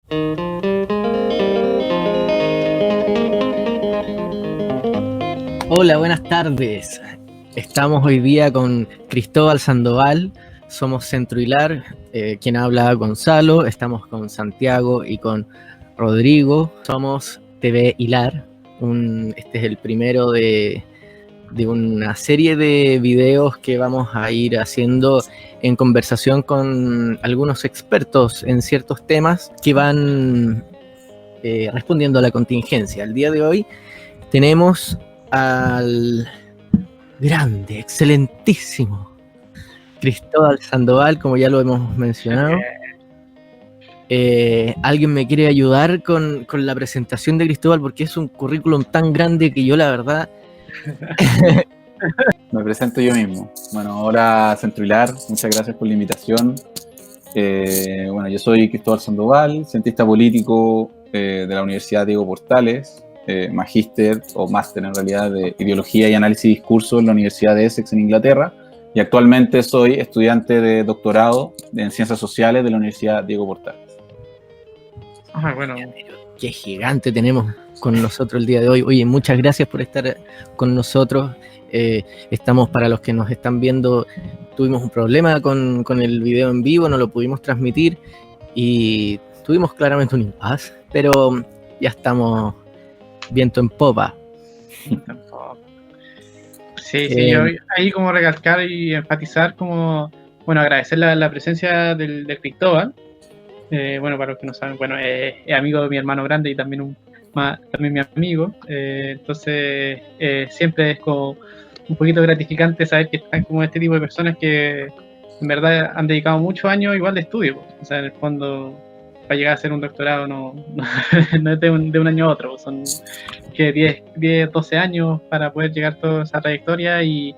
Hola, buenas tardes. Estamos hoy día con Cristóbal Sandoval, somos Centro Hilar, quien habla Gonzalo, estamos con Santiago y con Rodrigo, somos TV Hilar. Este es el primero de una serie de videos que vamos a ir haciendo en conversación con algunos expertos en ciertos temas que van respondiendo a la contingencia. El día de hoy tenemos al grande, excelentísimo Cristóbal Sandoval, como ya lo hemos mencionado. ¿Alguien me quiere ayudar con la presentación de Cristóbal? Porque es un currículum tan grande que yo la verdad... Me presento yo mismo. Bueno, hola Centro Hilar, muchas gracias por la invitación. Bueno, yo soy Cristóbal Sandoval, cientista político de la Universidad Diego Portales, magíster o máster en realidad de Ideología y Análisis y Discurso en la Universidad de Essex en Inglaterra, y actualmente soy estudiante de doctorado en Ciencias Sociales de la Universidad Diego Portales. Bueno, qué gigante tenemos con nosotros el día de hoy. Oye, muchas gracias por estar con nosotros. Estamos, para los que nos están viendo, tuvimos un problema con el video en vivo, no lo pudimos transmitir y tuvimos claramente un impasse, pero ya estamos viento en popa. Sí, yo ahí como recalcar y enfatizar como, bueno, agradecer la presencia del Cristóbal. Bueno, para los que no saben, bueno, es amigo de mi hermano grande y también también mi amigo. Entonces, siempre es como un poquito gratificante saber que están como este tipo de personas que en verdad han dedicado muchos años igual de estudio. O sea, en el fondo, para llegar a hacer un doctorado no es de un año a otro, son que 10, 12 años para poder llegar a toda esa trayectoria y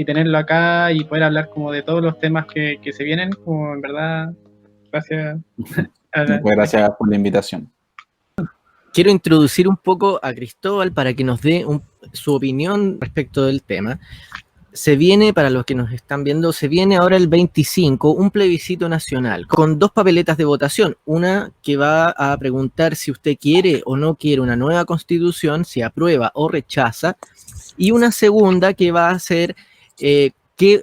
tenerlo acá y poder hablar como de todos los temas que se vienen, como en verdad, gracias. Gracias por la invitación. Quiero introducir un poco a Cristóbal para que nos dé su opinión respecto del tema. Se viene, para los que nos están viendo, se viene ahora el 25 un plebiscito nacional con 2 papeletas de votación. Una que va a preguntar si usted quiere o no quiere una nueva constitución, si aprueba o rechaza. Y una segunda que va a ser qué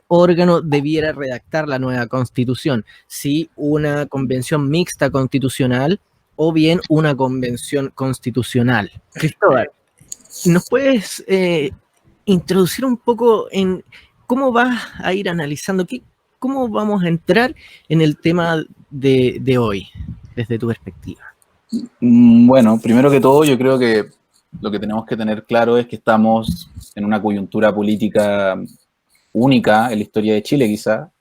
órgano debiera redactar la nueva constitución. Si una convención mixta constitucional o bien una convención constitucional. Cristóbal, ¿nos puedes introducir un poco en cómo vas a ir analizando, cómo vamos a entrar en el tema de hoy, desde tu perspectiva? Bueno, primero que todo, yo creo que lo que tenemos que tener claro es que estamos en una coyuntura política única en la historia de Chile, quizás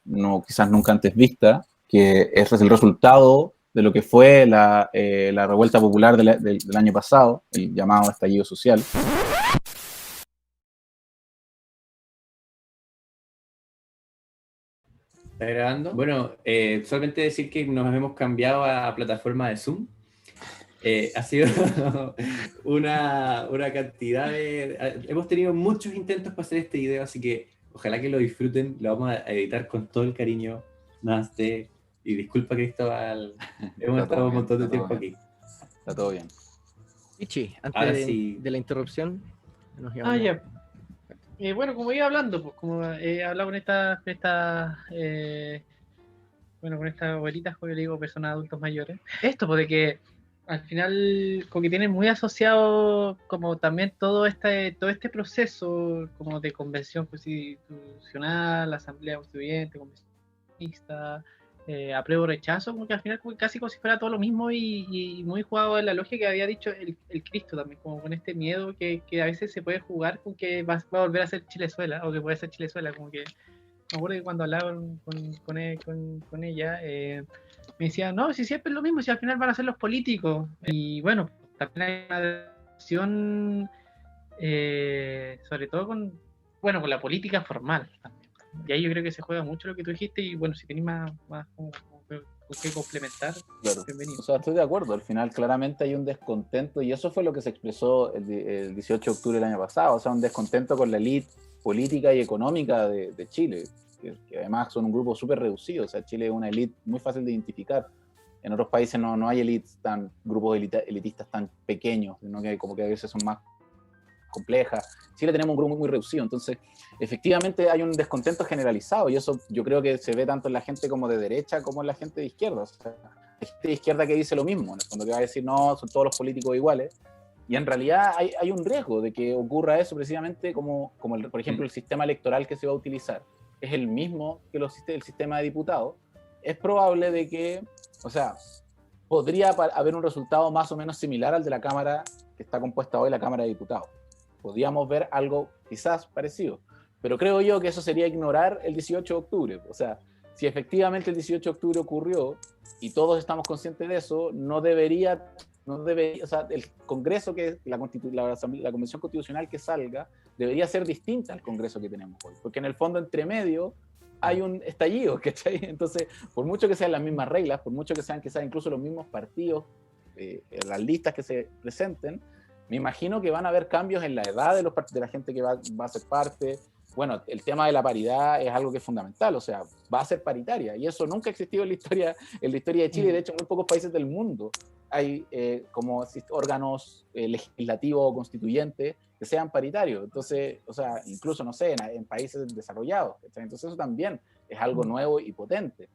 nunca antes vista, que es el resultado de lo que fue la revuelta popular del año pasado, el llamado estallido social. ¿Está grabando? Bueno, solamente decir que nos hemos cambiado a plataforma de Zoom. Ha sido una cantidad de... Hemos tenido muchos intentos para hacer este video, así que ojalá que lo disfruten. Lo vamos a editar con todo el cariño. Y disculpa, Cristóbal, hemos estado un montón de tiempo aquí. Está todo bien. Ichi, antes de la interrupción, nos ya. Bueno, como iba hablando, pues como he hablado con bueno, con estas abuelitas, como yo le digo, personas adultos mayores. Esto, pues de que al final como que tienen muy asociado como también todo este proceso como de convención constitucional, asamblea constituyente, convención mixta, apruebo rechazo, como que al final casi como si fuera todo lo mismo y muy jugado en la lógica que había dicho el Cristo también, como con este miedo que a veces se puede jugar con que va a volver a ser Chilezuela, o que puede ser Chilezuela, como que me acuerdo que cuando hablaba con ella, me decía, no, si siempre es lo mismo, si al final van a ser los políticos. Y bueno, también hay una decisión, sobre todo con la política formal también. Y ahí yo creo que se juega mucho lo que tú dijiste y bueno, si tenéis más con qué complementar, claro. Bienvenido. O sea, estoy de acuerdo, al final claramente hay un descontento y eso fue lo que se expresó el 18 de octubre del año pasado, o sea, un descontento con la élite política y económica de Chile, que además son un grupo súper reducido, o sea, Chile es una élite muy fácil de identificar. En otros países no hay elites grupos elitistas tan pequeños, sino que como que a veces son más complejas. En Chile tenemos un grupo muy reducido, entonces efectivamente hay un descontento generalizado y eso yo creo que se ve tanto en la gente como de derecha como en la gente de izquierda. O sea, hay gente de izquierda que dice lo mismo, en el fondo que va a decir no, son todos los políticos iguales, y en realidad hay un riesgo de que ocurra eso precisamente como por ejemplo el sistema electoral que se va a utilizar es el mismo que el sistema de diputados. Es probable de que, o sea, podría haber un resultado más o menos similar al de la Cámara que está compuesta hoy, la Cámara de Diputados. Podríamos ver algo quizás parecido, pero creo yo que eso sería ignorar el 18 de octubre. O sea, si efectivamente el 18 de octubre ocurrió y todos estamos conscientes de eso, no debería, o sea, el Congreso, que la Convención Constitucional que salga, debería ser distinta al Congreso que tenemos hoy, porque en el fondo entre medio hay un estallido, ¿cachai? Entonces, por mucho que sean las mismas reglas, por mucho que sean quizás incluso los mismos partidos, las listas que se presenten, me imagino que van a haber cambios en la edad de la gente que va a ser parte. Bueno, el tema de la paridad es algo que es fundamental, o sea, va a ser paritaria, y eso nunca ha existido en la historia de Chile, de hecho en muy pocos países del mundo hay como órganos legislativos o constituyentes que sean paritarios. Entonces, o sea, incluso, no sé, en países desarrollados, ¿cachai? Entonces eso también es algo nuevo y potente.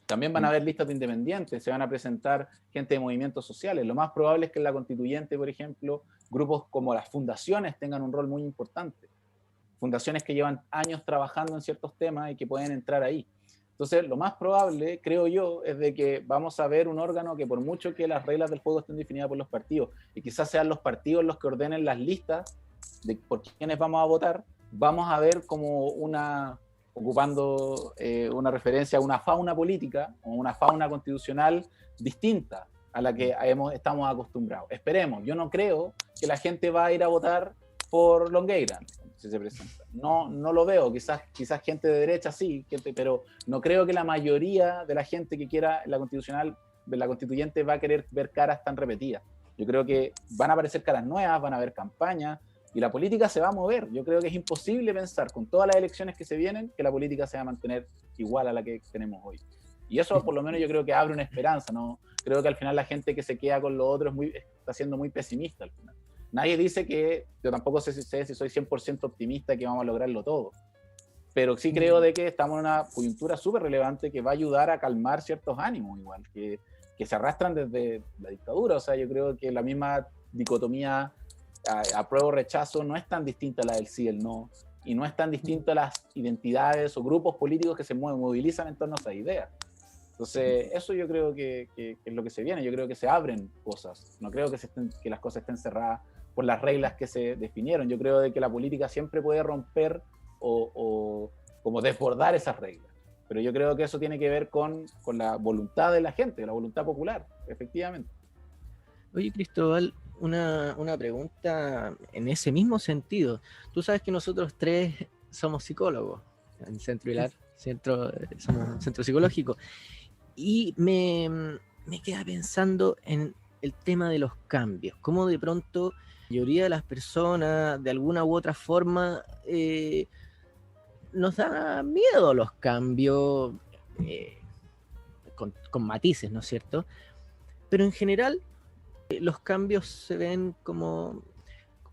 También van a haber listas de independientes, se van a presentar gente de movimientos sociales. Lo más probable es que en la constituyente, por ejemplo, grupos como las fundaciones tengan un rol muy importante. Fundaciones que llevan años trabajando en ciertos temas y que pueden entrar ahí. Entonces, lo más probable, creo yo, es de que vamos a ver un órgano que por mucho que las reglas del juego estén definidas por los partidos, y quizás sean los partidos los que ordenen las listas de por quiénes vamos a votar, vamos a ver como ocupando una referencia a una fauna política o una fauna constitucional distinta a la que estamos acostumbrados. Esperemos, yo no creo que la gente va a ir a votar por Longueira, si se presenta. No lo veo, quizás gente de derecha sí, pero no creo que la mayoría de la gente que quiera la constituyente va a querer ver caras tan repetidas. Yo creo que van a aparecer caras nuevas, van a haber campañas, y la política se va a mover. Yo creo que es imposible pensar, con todas las elecciones que se vienen, que la política se va a mantener igual a la que tenemos hoy. Y eso, por lo menos, yo creo que abre una esperanza, ¿no? Creo que al final la gente que se queda con lo otro está siendo muy pesimista al final. Nadie dice que, yo tampoco sé si soy 100% optimista que vamos a lograrlo todo, pero sí creo de que estamos en una coyuntura súper relevante que va a ayudar a calmar ciertos ánimos, igual, que se arrastran desde la dictadura. O sea, yo creo que la misma dicotomía apruebo o rechazo no es tan distinta a la del sí y el no, y no es tan distinta a las identidades o grupos políticos que se movilizan en torno a esa idea. Entonces, eso yo creo que es lo que se viene. Yo creo que se abren cosas, no creo que las cosas estén cerradas por las reglas que se definieron. Yo creo de que la política siempre puede romper o como desbordar esas reglas, pero yo creo que eso tiene que ver con la voluntad de la gente, la voluntad popular, efectivamente. Oye, Cristóbal, una pregunta en ese mismo sentido. Tú sabes que nosotros tres somos psicólogos en Centro Hilar, somos un centro psicológico, y me queda pensando en el tema de los cambios, cómo de pronto la mayoría de las personas, de alguna u otra forma, nos da miedo los cambios, con matices, ¿no es cierto? Pero en general los cambios se ven como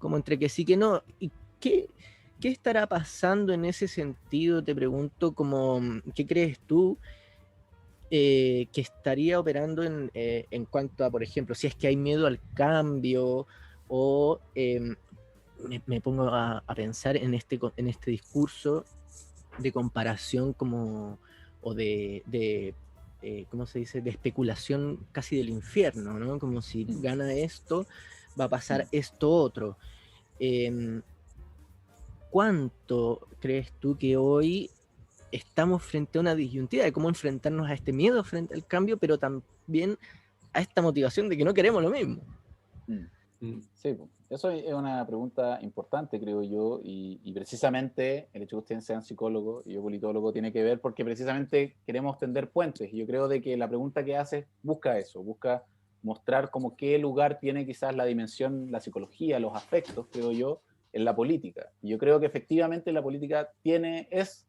entre que sí que no. ¿Y qué estará pasando en ese sentido? Te pregunto, ¿qué crees tú que estaría operando en cuanto a, por ejemplo, si es que hay miedo al cambio o me pongo a pensar en este discurso de comparación o de ¿cómo se dice? De especulación casi del infierno, ¿no? Como si gana esto, va a pasar esto otro. ¿Cuánto crees tú que hoy estamos frente a una disyuntiva de cómo enfrentarnos a este miedo frente al cambio, pero también a esta motivación de que no queremos lo mismo? Sí, eso es una pregunta importante, creo yo, y precisamente el hecho de que ustedes sean psicólogos y yo politólogo tiene que ver porque precisamente queremos tender puentes, y yo creo de que la pregunta que haces busca eso, busca mostrar como qué lugar tiene quizás la dimensión, la psicología, los afectos, creo yo, en la política. Y yo creo que efectivamente la política es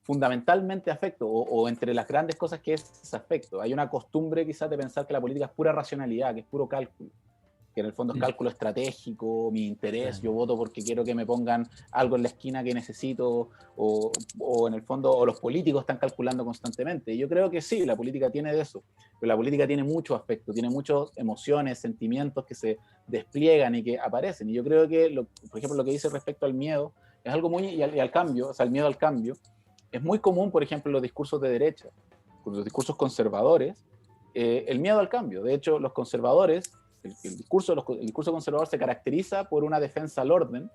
fundamentalmente afecto, o entre las grandes cosas que es afecto. Hay una costumbre quizás de pensar que la política es pura racionalidad, que es puro cálculo, que en el fondo es cálculo estratégico, mi interés, yo voto porque quiero que me pongan algo en la esquina que necesito, o en el fondo, o los políticos están calculando constantemente. Y yo creo que sí, la política tiene de eso, pero la política tiene muchos aspectos, tiene muchas emociones, sentimientos que se despliegan y que aparecen. Y yo creo que, por ejemplo, lo que dice respecto al miedo, es algo muy, y al cambio, o sea, el miedo al cambio, es muy común, por ejemplo, en los discursos de derecha, los discursos conservadores, el miedo al cambio. De hecho, los conservadores, el discurso conservador se caracteriza por una defensa al orden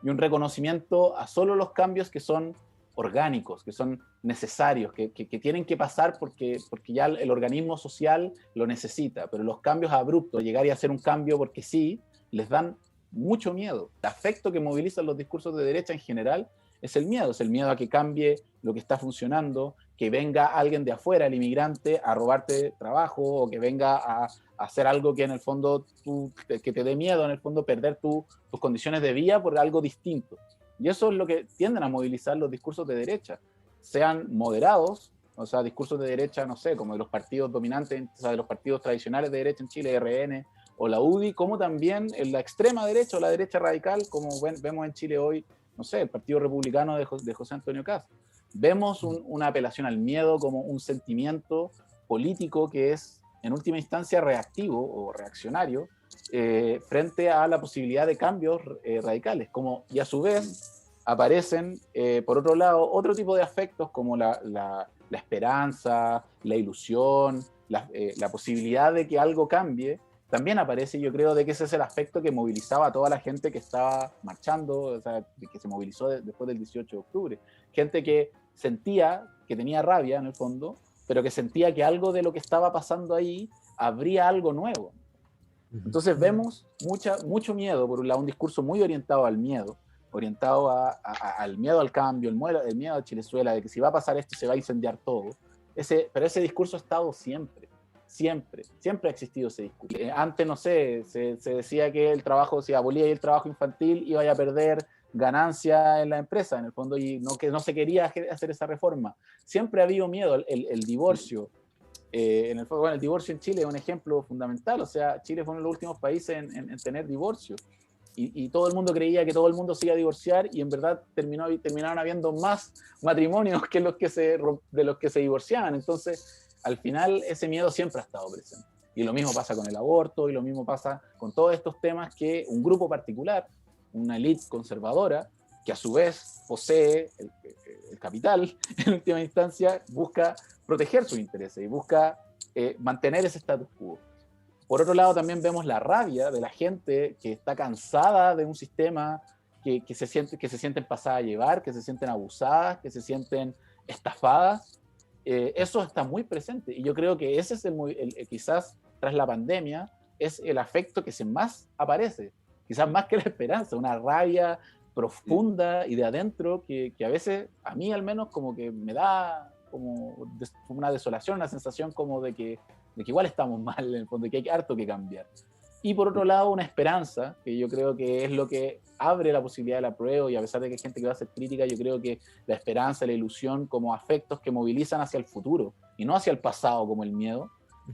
y un reconocimiento a solo los cambios que son orgánicos, que son necesarios, que tienen que pasar porque ya el organismo social lo necesita, pero los cambios abruptos, llegar y hacer un cambio porque sí, les dan mucho miedo. El afecto que movilizan los discursos de derecha en general es el miedo a que cambie lo que está funcionando, que venga alguien de afuera, el inmigrante, a robarte trabajo, o que venga a hacer algo que en el fondo que te dé miedo, en el fondo perder tus condiciones de vida por algo distinto. Y eso es lo que tienden a movilizar los discursos de derecha, sean moderados, o sea, discursos de derecha, no sé, como de los partidos dominantes, o sea, de los partidos tradicionales de derecha en Chile, RN o la UDI, como también en la extrema derecha o la derecha radical, como vemos en Chile hoy, no sé, el Partido Republicano de José Antonio Kast. Vemos una apelación al miedo como un sentimiento político que es, en última instancia, reactivo o reaccionario frente a la posibilidad de cambios radicales. Y a su vez aparecen, por otro lado, otro tipo de afectos como la esperanza, la ilusión, la posibilidad de que algo cambie. También aparece, yo creo, de que ese es el aspecto que movilizaba a toda la gente que estaba marchando, o sea, que se movilizó después del 18 de octubre. Gente que sentía, que tenía rabia en el fondo, pero que sentía que algo de lo que estaba pasando ahí habría algo nuevo. Entonces vemos mucho miedo, por un lado, un discurso muy orientado al miedo, orientado al miedo al cambio, el miedo a Chilezuela, de que si va a pasar esto se va a incendiar todo. Pero ese discurso ha estado siempre ha existido ese discurso. Antes, no sé, se decía que si abolía el trabajo infantil iba a perder ganancia en la empresa, en el fondo, y que no se quería hacer esa reforma. Siempre ha habido miedo, el divorcio. En el fondo, el divorcio en Chile es un ejemplo fundamental, o sea, Chile fue uno de los últimos países en tener divorcio. Y todo el mundo creía que todo el mundo se iba a divorciar, y en verdad terminaron habiendo más matrimonios que de los que se divorciaban. Entonces, al final ese miedo siempre ha estado presente. Y lo mismo pasa con el aborto, y lo mismo pasa con todos estos temas que un grupo particular, una élite conservadora, que a su vez posee el capital, en última instancia, busca proteger sus intereses y busca mantener ese status quo. Por otro lado, también vemos la rabia de la gente que está cansada de un sistema que se sienten pasadas a llevar, que se sienten abusadas, que se sienten estafadas. Eso está muy presente, y yo creo que ese es quizás tras la pandemia es el afecto que más aparece, quizás más que la esperanza, una rabia profunda y de adentro que a veces, a mí al menos, como que me da como una desolación, una sensación como de que igual estamos mal en el fondo, de que hay harto que cambiar. Y por otro lado, una esperanza, que yo creo que es lo que abre la posibilidad del apruebo, y a pesar de que hay gente que va a hacer crítica, yo creo que la esperanza, la ilusión, como afectos que movilizan hacia el futuro, y no hacia el pasado como el miedo,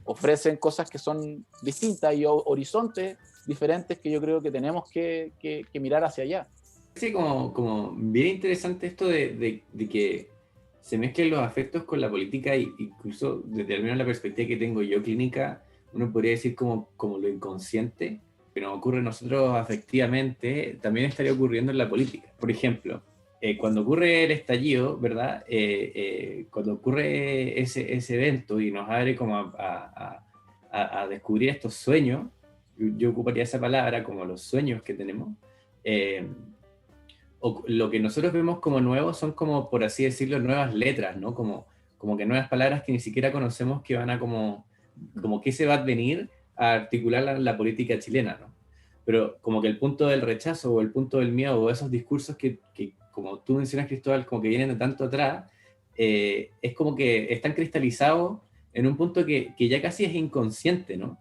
ofrecen cosas que son distintas y horizontes diferentes que yo creo que tenemos que mirar hacia allá. Sí, como bien interesante esto de que se mezclen los afectos con la política, y incluso desde al menos la perspectiva que tengo yo clínica, uno podría decir como lo inconsciente, que nos ocurre a nosotros afectivamente, también estaría ocurriendo en la política. Por ejemplo, cuando ocurre el estallido, ¿verdad? Cuando ocurre ese evento y nos abre como a descubrir estos sueños, yo ocuparía esa palabra como los sueños que tenemos, o lo que nosotros vemos como nuevo son como, por así decirlo, nuevas letras, ¿no? Como que nuevas palabras que ni siquiera conocemos, que van a como que se va a venir a articular la política chilena, ¿no? Pero como que el punto del rechazo o el punto del miedo o esos discursos que como tú mencionas, Cristóbal, como que vienen de tanto atrás, es como que están cristalizados en un punto que ya casi es inconsciente, ¿no?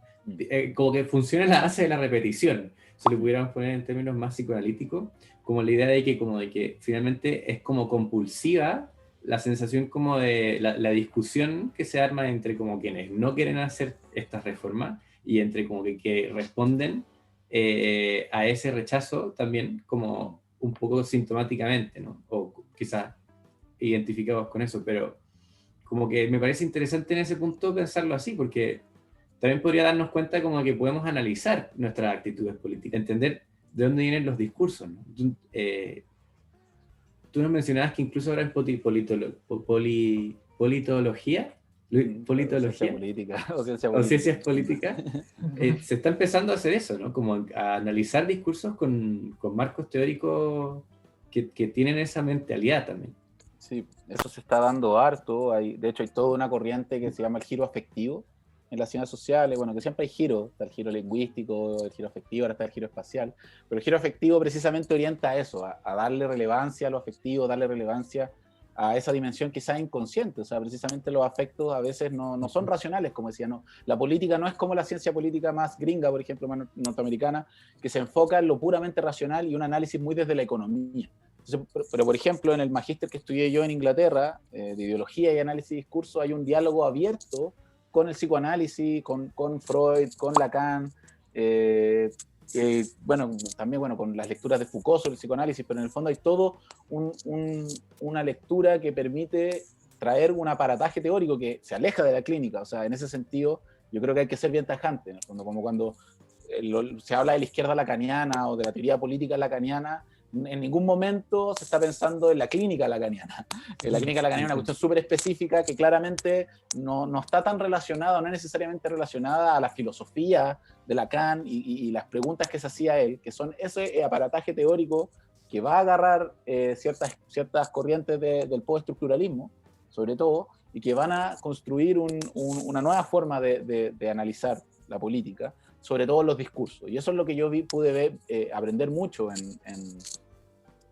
Como que funciona en la base de la repetición, si lo pudiéramos poner en términos más psicoanalíticos, como la idea de que finalmente es como compulsiva la sensación como de la discusión que se arma entre como quienes no quieren hacer estas reformas y entre como que responden a ese rechazo también como un poco sintomáticamente, ¿no? O quizás identificados con eso, pero como que me parece interesante en ese punto pensarlo así, porque también podría darnos cuenta como que podemos analizar nuestras actitudes políticas, entender de dónde vienen los discursos, ¿no? Tú nos mencionabas que incluso ahora en politología, Ciencia política o ciencia o política. ciencias políticas, se está empezando a hacer eso, ¿no? Como a analizar discursos con marcos teóricos que tienen esa mentalidad también. Sí, eso se está dando harto. De hecho, hay toda una corriente que se llama el giro afectivo en las ciencias sociales. Bueno, que siempre hay giros, está el giro lingüístico, el giro afectivo, ahora está el giro espacial. Pero el giro afectivo precisamente orienta a eso, a darle relevancia a lo afectivo, darle relevancia a esa dimensión quizás inconsciente. O sea, precisamente los afectos a veces no son racionales, como decía. No. La política no es como la ciencia política más gringa, por ejemplo, más norteamericana, que se enfoca en lo puramente racional y un análisis muy desde la economía. Entonces, pero, por ejemplo, en el magíster que estudié yo en Inglaterra, de ideología y análisis de discurso, hay un diálogo abierto con el psicoanálisis, con Freud, con Lacan, bueno, también con las lecturas de Foucault sobre el psicoanálisis, pero en el fondo hay todo una lectura que permite traer un aparataje teórico que se aleja de la clínica. O sea, en ese sentido, yo creo que hay que ser bien tajante, en el fondo, como cuando se habla de la izquierda lacaniana o de la teoría política lacaniana. En ningún momento se está pensando en la clínica lacaniana. La clínica lacaniana es una cuestión súper específica que claramente no está tan relacionada, no es necesariamente relacionada a la filosofía de Lacan y las preguntas que se hacía él, que son ese aparataje teórico que va a agarrar ciertas corrientes del postestructuralismo, sobre todo, y que van a construir una nueva forma de analizar la política, sobre todo los discursos. Y eso es lo que yo pude aprender mucho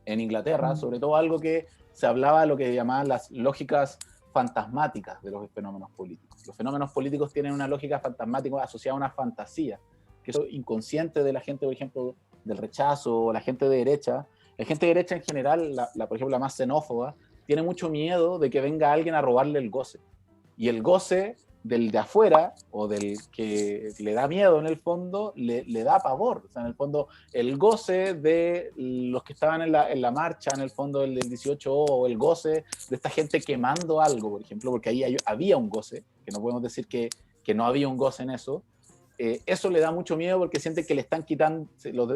en Inglaterra, sobre todo algo que se hablaba, lo que llamaban las lógicas fantasmáticas de los fenómenos políticos. Los fenómenos políticos tienen una lógica fantasmática asociada a una fantasía, que es inconsciente de la gente, por ejemplo, del rechazo, o la gente de derecha. La gente de derecha en general, por ejemplo, la más xenófoba, tiene mucho miedo de que venga alguien a robarle el goce. Y el goce del de afuera, o del que le da miedo en el fondo, le da pavor. O sea, en el fondo, el goce de los que estaban en la marcha, en el fondo del 18O, o el goce de esta gente quemando algo, por ejemplo, porque ahí había un goce, que no podemos decir que no había un goce en eso. Eso le da mucho miedo porque siente que le están quitando,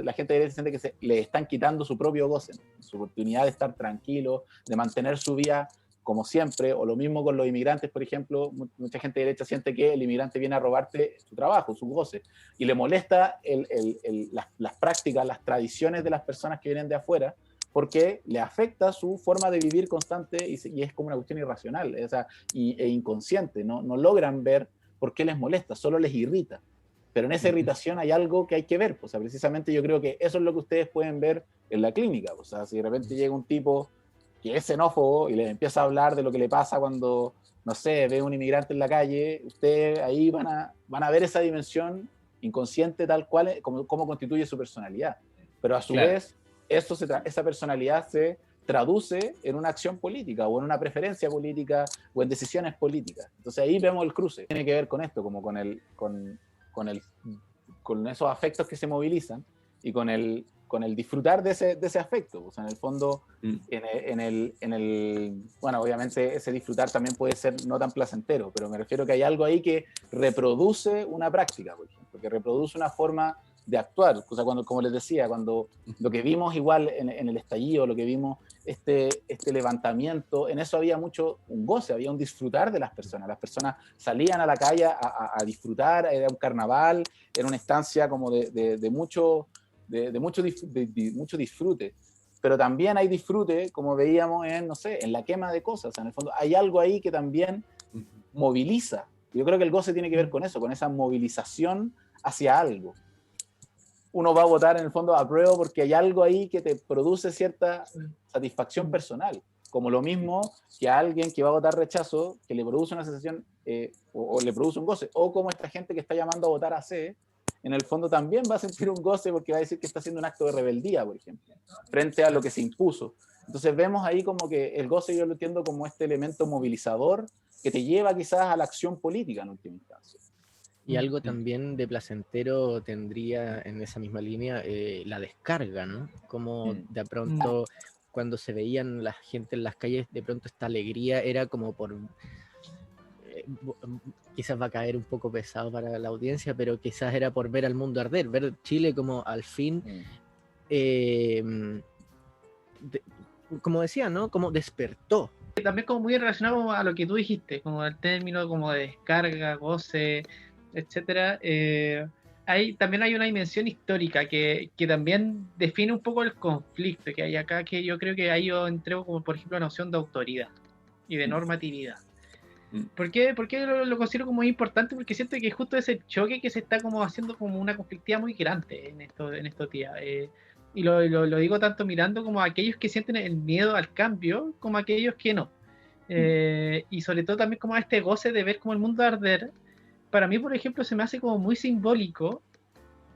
la gente de derecha siente que le están quitando su propio goce, su oportunidad de estar tranquilo, de mantener su vida como siempre, o lo mismo con los inmigrantes, por ejemplo. Mucha gente de derecha siente que el inmigrante viene a robarte su trabajo, su goce, y le molesta las prácticas, las tradiciones de las personas que vienen de afuera, porque le afecta su forma de vivir constante y es como una cuestión irracional, o sea, e inconsciente. No logran ver por qué les molesta, solo les irrita. Pero en esa irritación hay algo que hay que ver. O sea, precisamente yo creo que eso es lo que ustedes pueden ver en la clínica. O sea, si de repente llega un tipo que es xenófobo y les empieza a hablar de lo que le pasa cuando, no sé, ve a un inmigrante en la calle, ustedes ahí van a ver esa dimensión inconsciente tal cual, cómo constituye su personalidad. Pero a su vez, esa personalidad se traduce en una acción política, o en una preferencia política, o en decisiones políticas. Entonces ahí vemos el cruce. Tiene que ver con esto, como con esos afectos que se movilizan, y con el disfrutar de ese afecto. O sea, en el fondo, bueno, obviamente ese disfrutar también puede ser no tan placentero, pero me refiero que hay algo ahí que reproduce una práctica, por ejemplo, que reproduce una forma de actuar. O sea, como les decía, cuando lo que vimos igual en el estallido, lo que vimos, este levantamiento, en eso había mucho un goce, había un disfrutar de las personas salían a la calle a disfrutar, era un carnaval, era una instancia como de mucho disfrute. Pero también hay disfrute, como veíamos en la quema de cosas. O sea, en el fondo hay algo ahí que también moviliza. Yo creo que el goce tiene que ver con eso, con esa movilización hacia algo. Uno va a votar en el fondo a prueba porque hay algo ahí que te produce cierta satisfacción personal, como lo mismo que a alguien que va a votar rechazo, que le produce una sensación o le produce un goce, o como esta gente que está llamando a votar a C, en el fondo también va a sentir un goce porque va a decir que está haciendo un acto de rebeldía, por ejemplo, frente a lo que se impuso. Entonces vemos ahí como que el goce yo lo entiendo como este elemento movilizador que te lleva quizás a la acción política en última instancia. Y algo también de placentero tendría en esa misma línea la descarga, ¿no? Como de pronto cuando se veían la gente en las calles, de pronto esta alegría era como por... quizás va a caer un poco pesado para la audiencia, pero quizás era por ver al mundo arder, ver Chile como al fin... como decía, ¿no? Como despertó. También como muy relacionado a lo que tú dijiste, como el término como de descarga, goce, etcétera. También hay una dimensión histórica que también define un poco el conflicto que hay acá, que yo creo que ahí yo entrego como por ejemplo la noción de autoridad y de normatividad. ¿Por qué lo considero como muy importante? Porque siento que justo ese choque que se está como haciendo como una conflictividad muy grande en estos días. Y lo digo tanto mirando como a aquellos que sienten el miedo al cambio, como a aquellos que no. Y sobre todo también como a este goce de ver como el mundo arder. Para mí, por ejemplo, se me hace como muy simbólico,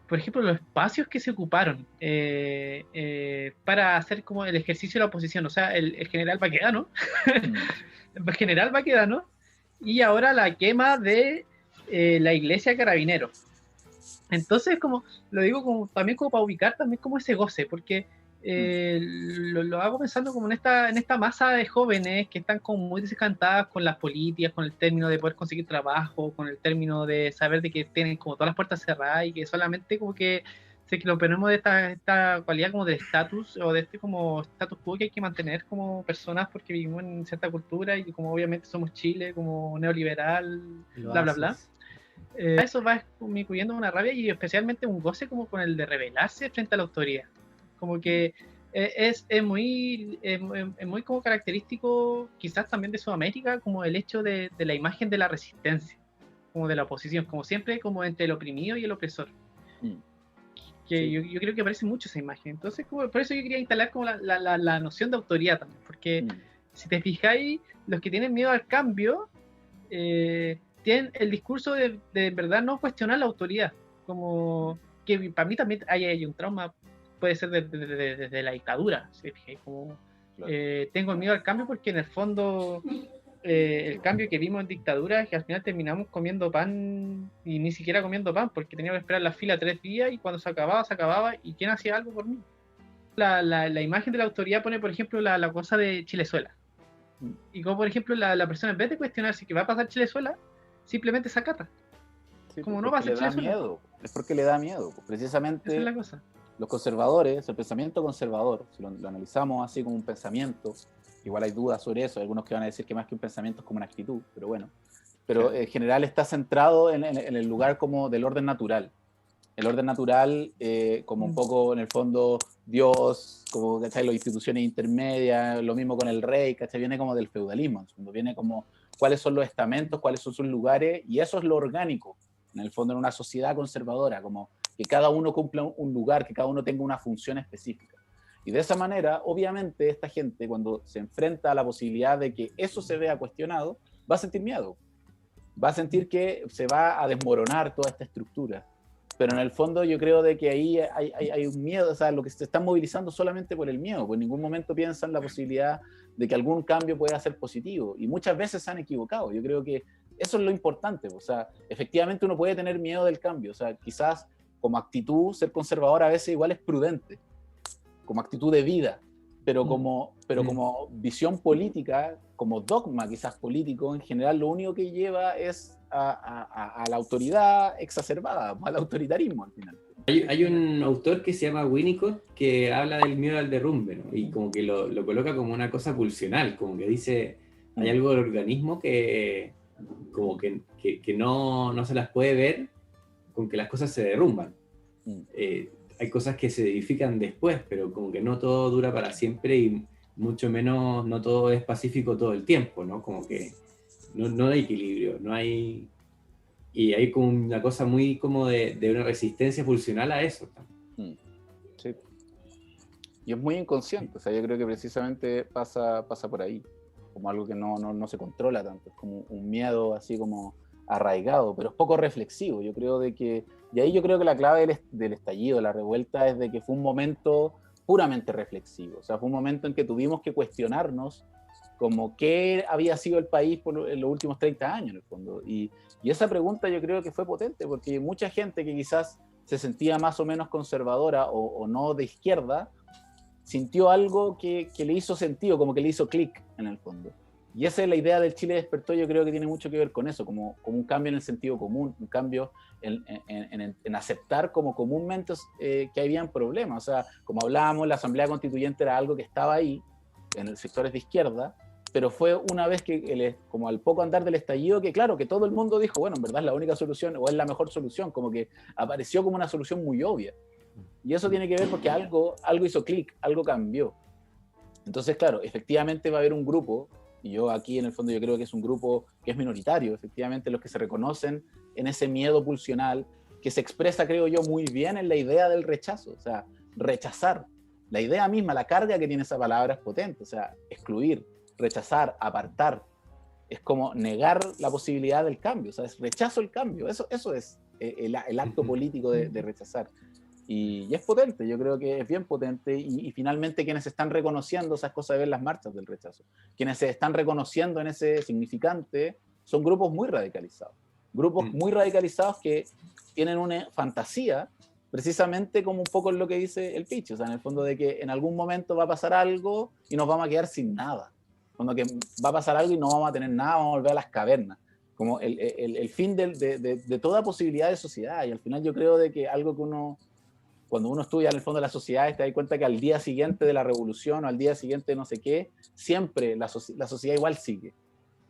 por ejemplo, los espacios que se ocuparon para hacer como el ejercicio de la oposición. O sea, el general Baquedano, el general Baquedano, y ahora la quema de la iglesia Carabineros. Entonces, como lo digo como también como para ubicar también como ese goce, porque lo hago pensando como en esta masa de jóvenes que están como muy desencantadas con las políticas, con el término de poder conseguir trabajo, con el término de saber de que tienen como todas las puertas cerradas y que solamente como que que lo ponemos de esta cualidad como de estatus o de este como status quo que hay que mantener como personas porque vivimos en cierta cultura y como obviamente somos Chile como neoliberal, bla bla bla. Eso va incluyendo una rabia y especialmente un goce como con el de rebelarse frente a la autoridad. Como que es muy como característico quizás también de Sudamérica como el hecho de la imagen de la resistencia, como de la oposición, como siempre como entre el oprimido y el opresor. Que sí. yo creo que aparece mucho esa imagen. Entonces por eso yo quería instalar como la noción de autoridad también, porque si te fijáis, los que tienen miedo al cambio tienen el discurso de verdad no cuestionar la autoridad, como que para mí también hay un trauma, puede ser desde la dictadura, ¿sí? Como, claro. Tengo miedo al cambio porque en el fondo el cambio que vimos en dictadura es que al final terminamos comiendo pan y ni siquiera comiendo pan porque teníamos que esperar la fila 3 días y cuando se acababa y ¿quién hacía algo por mí? La imagen de la autoridad pone por ejemplo la cosa de Chilezuela y como por ejemplo la persona en vez de cuestionarse qué va a pasar Chilezuela simplemente se acata. Sí, como no va a ser Chilezuela. Es porque le da miedo, precisamente. Esa es la cosa. Los conservadores, el pensamiento conservador, si lo analizamos así como un pensamiento, igual hay dudas sobre eso, hay algunos que van a decir que más que un pensamiento es como una actitud, pero bueno, pero en general está centrado en el lugar como del orden natural. El orden natural, como un poco en el fondo Dios, como ¿cachai? Las instituciones intermedias, lo mismo con el rey, ¿cachai? Viene como del feudalismo, viene como cuáles son los estamentos, cuáles son sus lugares, y eso es lo orgánico, en el fondo en una sociedad conservadora, como que cada uno cumpla un lugar, que cada uno tenga una función específica. Y de esa manera, obviamente, esta gente, cuando se enfrenta a la posibilidad de que eso se vea cuestionado, va a sentir miedo. Va a sentir que se va a desmoronar toda esta estructura. Pero en el fondo yo creo de que ahí hay un miedo, o sea, lo que se están movilizando solamente por el miedo, pues en ningún momento piensan la posibilidad de que algún cambio pueda ser positivo. Y muchas veces se han equivocado. Yo creo que eso es lo importante. O sea, efectivamente uno puede tener miedo del cambio. O sea, quizás como actitud, ser conservador a veces igual es prudente, como actitud de vida, pero como visión política, como dogma quizás político, en general lo único que lleva es a la autoridad exacerbada, al autoritarismo al final. Hay un autor que se llama Winnicott que habla del miedo al derrumbe, ¿no? Y como que lo coloca como una cosa pulsional, como que dice, hay algo del organismo que como que no se las puede ver con que las cosas se derrumban. Hay cosas que se edifican después, pero como que no todo dura para siempre y mucho menos no todo es pacífico todo el tiempo, ¿no? Como que no hay equilibrio, no hay... Y hay como una cosa muy como de una resistencia pulsional a eso. Sí. Y es muy inconsciente, o sea, yo creo que precisamente pasa por ahí, como algo que no se controla tanto, es como un miedo así como arraigado, pero es poco reflexivo. Yo creo de que, y ahí yo creo que la clave del estallido, la revuelta, es de que fue un momento puramente reflexivo. O sea, fue un momento en que tuvimos que cuestionarnos como qué había sido el país en los últimos 30 años, en el fondo. Y esa pregunta yo creo que fue potente, porque mucha gente que quizás se sentía más o menos conservadora o no de izquierda, sintió algo que le hizo sentido, como que le hizo clic en el fondo. Y esa es la idea del Chile despertó, yo creo que tiene mucho que ver con eso, como un cambio en el sentido común, un cambio en aceptar como comúnmente que habían problemas. O sea, como hablábamos, la Asamblea Constituyente era algo que estaba ahí, en los sectores de izquierda, pero fue una vez que, como al poco andar del estallido, que claro, que todo el mundo dijo, bueno, en verdad es la única solución, o es la mejor solución, como que apareció como una solución muy obvia. Y eso tiene que ver porque algo hizo clic, algo cambió. Entonces, claro, efectivamente va a haber un grupo, y yo aquí en el fondo yo creo que es un grupo que es minoritario, efectivamente los que se reconocen en ese miedo pulsional, que se expresa, creo yo, muy bien en la idea del rechazo, o sea, rechazar. La idea misma, la carga que tiene esa palabra es potente, o sea, excluir, rechazar, apartar, es como negar la posibilidad del cambio, o sea, es rechazo el cambio, eso es el acto político de rechazar. Y es potente, yo creo que es bien potente, y finalmente quienes están reconociendo esas cosas de ver las marchas del rechazo, quienes se están reconociendo en ese significante, son grupos muy radicalizados, que tienen una fantasía, precisamente como un poco es lo que dice el Pichi, o sea, en el fondo de que en algún momento va a pasar algo y nos vamos a quedar sin nada, cuando que va a pasar algo y no vamos a tener nada, vamos a volver a las cavernas, como el fin de toda posibilidad de sociedad. Y al final yo creo de que algo que cuando uno estudia en el fondo de las sociedades, te das cuenta que al día siguiente de la revolución o al día siguiente de no sé qué, siempre la sociedad igual sigue.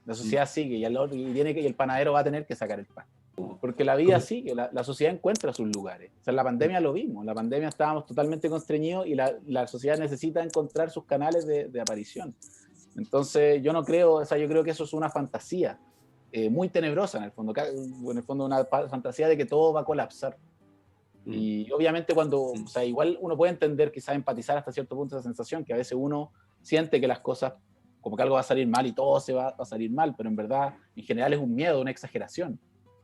La sociedad sigue y el panadero va a tener que sacar el pan. Porque la vida sigue, la sociedad encuentra sus lugares. O sea, en la pandemia lo vimos, en la pandemia estábamos totalmente constreñidos y la sociedad necesita encontrar sus canales de aparición. Entonces yo no creo, o sea, yo creo que eso es una fantasía muy tenebrosa en el fondo una fantasía de que todo va a colapsar. Y obviamente o sea, igual uno puede entender, quizás empatizar hasta cierto punto esa sensación, que a veces uno siente que las cosas, como que algo va a salir mal y todo se va a salir mal, pero en verdad, en general es un miedo, una exageración,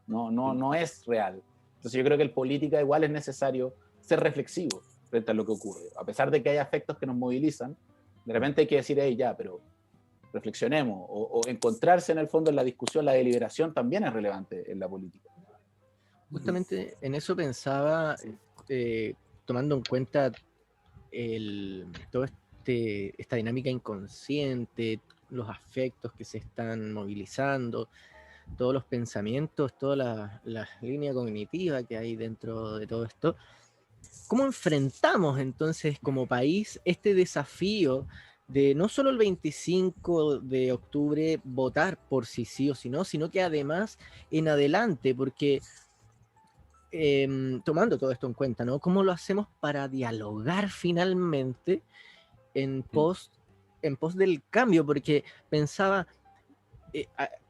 no es real. Entonces yo creo que en política igual es necesario ser reflexivo frente a lo que ocurre. A pesar de que hay afectos que nos movilizan, de repente hay que decir, hey, ya, pero reflexionemos, o encontrarse en el fondo en la discusión, la deliberación también es relevante en la política. Justamente en eso pensaba, tomando en cuenta toda esta dinámica inconsciente, los afectos que se están movilizando, todos los pensamientos, toda la línea cognitiva que hay dentro de todo esto. ¿Cómo enfrentamos entonces como país este desafío de no solo el 25 de octubre votar por sí o sí no, sino que además en adelante, porque tomando todo esto en cuenta, ¿no? ¿Cómo lo hacemos para dialogar finalmente en pos del cambio? Porque pensaba,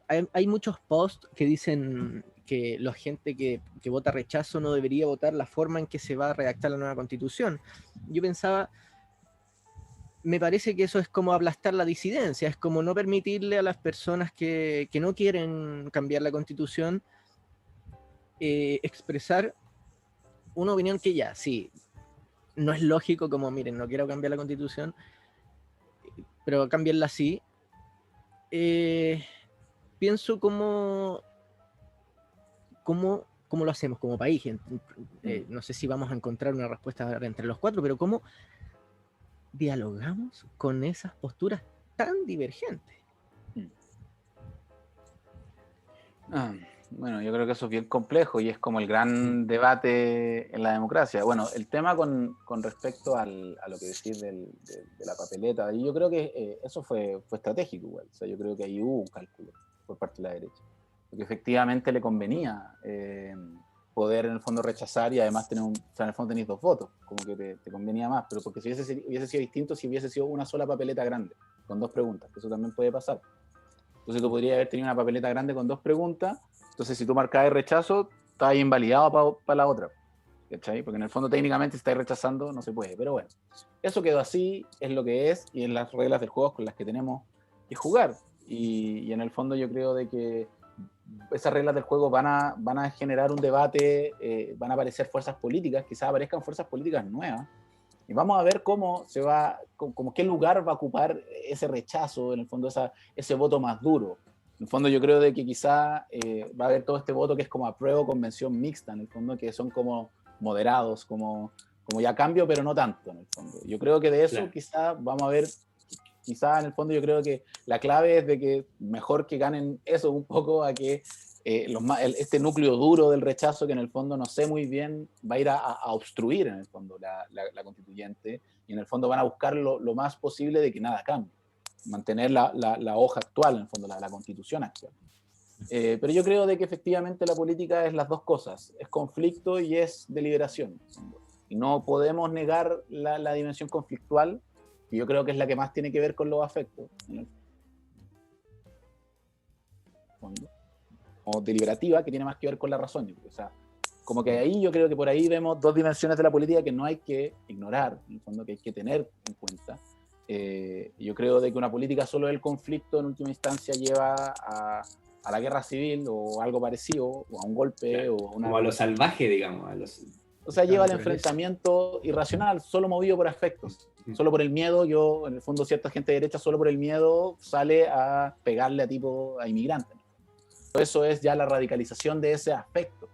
hay muchos posts que dicen que la gente que vota rechazo no debería votar la forma en que se va a redactar la nueva constitución. Yo pensaba, me parece que eso es como aplastar la disidencia, es como no permitirle a las personas que no quieren cambiar la constitución expresar una opinión que ya, sí, no es lógico, como miren, no quiero cambiar la constitución, pero cámbienla así. Pienso cómo lo hacemos como país. No sé si vamos a encontrar una respuesta entre los cuatro, pero cómo dialogamos con esas posturas tan divergentes. Bueno, yo creo que eso es bien complejo y es como el gran debate en la democracia. Bueno, el tema con respecto a lo que decís de la papeleta, y yo creo que eso fue estratégico igual. O sea, yo creo que ahí hubo un cálculo por parte de la derecha. Porque efectivamente le convenía poder en el fondo rechazar y además tener o sea, en el fondo tenéis 2 votos, como que te convenía más, pero porque si hubiese sido distinto, si hubiese sido una sola papeleta grande, con 2 preguntas, que eso también puede pasar. Entonces tú podrías haber tenido una papeleta grande con 2 preguntas, entonces si tú marcabas el rechazo, estás invalidado para la otra, ¿cachai? Porque en el fondo técnicamente si estás rechazando no se puede, pero bueno, eso quedó así, es lo que es, y en las reglas del juego con las que tenemos que jugar, y en el fondo yo creo de que esas reglas del juego van a generar un debate, van a aparecer fuerzas políticas, quizás aparezcan fuerzas políticas nuevas, Y vamos a ver cómo se va, como qué lugar va a ocupar ese rechazo, en el fondo, ese voto más duro. En el fondo yo creo de que quizá va a haber todo este voto que es como apruebo convención mixta, en el fondo, que son como moderados, como ya cambio, pero no tanto, en el fondo. Yo creo que de eso Claro. quizá vamos a ver, quizá en el fondo yo creo que la clave es de que mejor que ganen eso un poco a que este núcleo duro del rechazo, que en el fondo no sé muy bien, va a ir a obstruir en el fondo la constituyente, y en el fondo van a buscar lo más posible de que nada cambie, mantener la hoja actual, en el fondo, la constitución actual. Pero yo creo de que efectivamente la política es las dos cosas, es conflicto y es deliberación. Y no podemos negar la dimensión conflictual, que yo creo que es la que más tiene que ver con los afectos, en el fondo, o deliberativa, que tiene más que ver con la razón. O sea, como que ahí yo creo que por ahí vemos dos dimensiones de la política que no hay que ignorar, en el fondo, que hay que tener en cuenta. Yo creo de que una política solo del conflicto en última instancia lleva a la guerra civil o algo parecido, o a un golpe, Claro, o a una... como a lo salvaje, digamos. O sea, lleva al enfrentamiento irracional, solo movido por afectos. Solo por el miedo, en el fondo, cierta gente de derecha, solo por el miedo sale a pegarle a inmigrantes. Eso es ya la radicalización de ese afecto.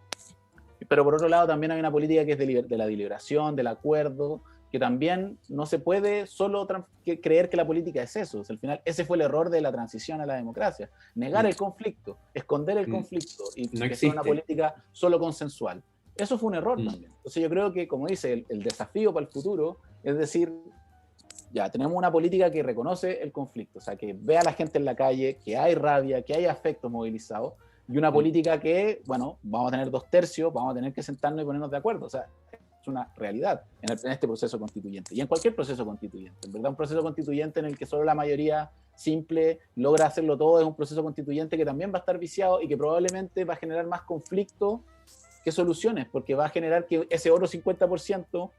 Pero por otro lado también hay una política que es de la deliberación, del acuerdo, que también no se puede solo creer que la política es eso. O sea, al final ese fue el error de la transición a la democracia. Negar el conflicto, esconder el conflicto y no que sea una política solo consensual. Eso fue un error también. Entonces yo creo que, como dice, el desafío para el futuro es decir, ya, tenemos una política que reconoce el conflicto, o sea, que ve a la gente en la calle, que hay rabia, que hay afectos movilizados, y una política que, bueno, vamos a tener 2/3, vamos a tener que sentarnos y ponernos de acuerdo. O sea, es una realidad en este proceso constituyente, y en cualquier proceso constituyente. En verdad, un proceso constituyente en el que solo la mayoría simple logra hacerlo todo es un proceso constituyente que también va a estar viciado y que probablemente va a generar más conflicto que soluciones, porque va a generar que ese otro 50%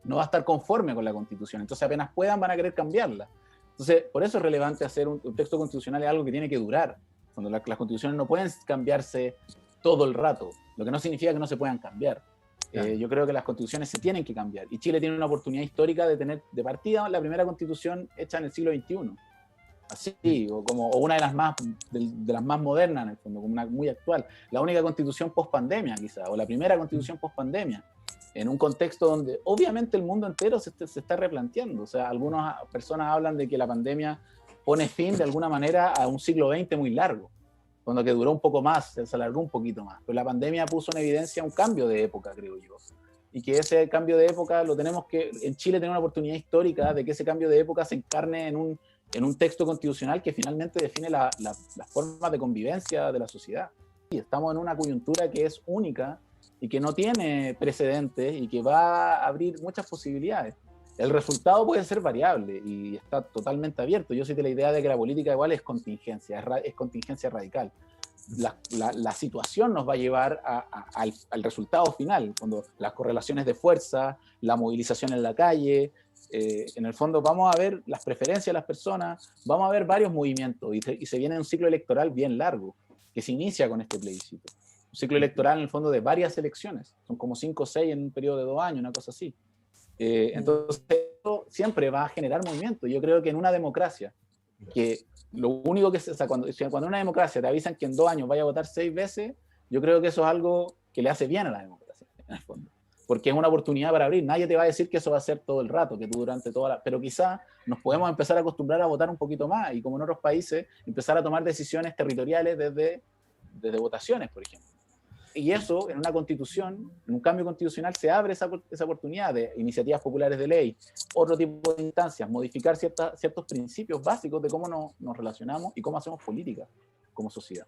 no va a estar conforme con la Constitución. Entonces, apenas puedan, van a querer cambiarla. Entonces, por eso es relevante hacer un texto constitucional, es algo que tiene que durar. Cuando las constituciones no pueden cambiarse todo el rato, lo que no significa que no se puedan cambiar. Claro. Yo creo que las constituciones se tienen que cambiar. Y Chile tiene una oportunidad histórica de tener de partida la primera constitución hecha en el siglo XXI. Así, o una de las más modernas, en el fondo, como una muy actual. La única constitución post-pandemia, quizá, o la primera constitución post-pandemia, en un contexto donde obviamente el mundo entero se está replanteando. O sea, algunas personas hablan de que la pandemia pone fin de alguna manera a un siglo XX muy largo, cuando que duró un poco más, se alargó un poquito más. Pero la pandemia puso en evidencia un cambio de época, creo yo. Y que ese cambio de época lo tenemos que, en Chile, tener una oportunidad histórica de que ese cambio de época se encarne en un texto constitucional que finalmente define las formas de convivencia de la sociedad. Y estamos en una coyuntura que es única y que no tiene precedentes y que va a abrir muchas posibilidades. El resultado puede ser variable y está totalmente abierto. Yo soy de la idea de que la política igual es contingencia radical. La situación nos va a llevar al resultado final, cuando las correlaciones de fuerza, la movilización en la calle, en el fondo vamos a ver las preferencias de las personas, vamos a ver varios movimientos y se viene un ciclo electoral bien largo que se inicia con este plebiscito. Un ciclo electoral en el fondo de varias elecciones, son como 5 o 6 en un periodo de 2 años, una cosa así. Entonces siempre va a generar movimiento. Yo creo que en una democracia, que lo único que cuando en una democracia te avisan que en 2 años vaya a votar 6 veces, yo creo que eso es algo que le hace bien a la democracia, en el fondo. Porque es una oportunidad para abrir. Nadie te va a decir que eso va a ser todo el rato, que tú durante toda la... Pero quizá nos podemos empezar a acostumbrar a votar un poquito más y, como en otros países, empezar a tomar decisiones territoriales desde votaciones, por ejemplo. Y eso, en una constitución, en un cambio constitucional, se abre esa oportunidad de iniciativas populares de ley, otro tipo de instancias, modificar ciertos principios básicos de cómo nos relacionamos y cómo hacemos política como sociedad.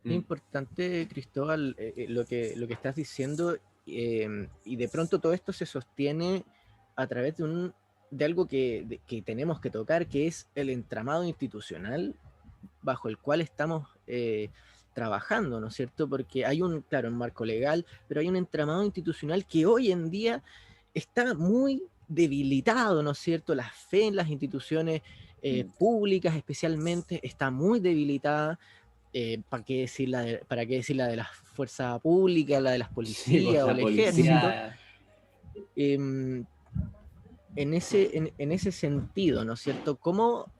Es importante, Cristóbal, lo que estás diciendo, y de pronto todo esto se sostiene a través de algo que tenemos que tocar, que es el entramado institucional bajo el cual estamos trabajando, ¿no es cierto? Porque hay un marco legal, pero hay un entramado institucional que hoy en día está muy debilitado, ¿no es cierto? La fe en las instituciones públicas especialmente está muy debilitada. ¿Para qué decir la de la fuerza pública, la de las policías, sí, o el ejército? en ese sentido, ¿no es cierto? ¿Cómo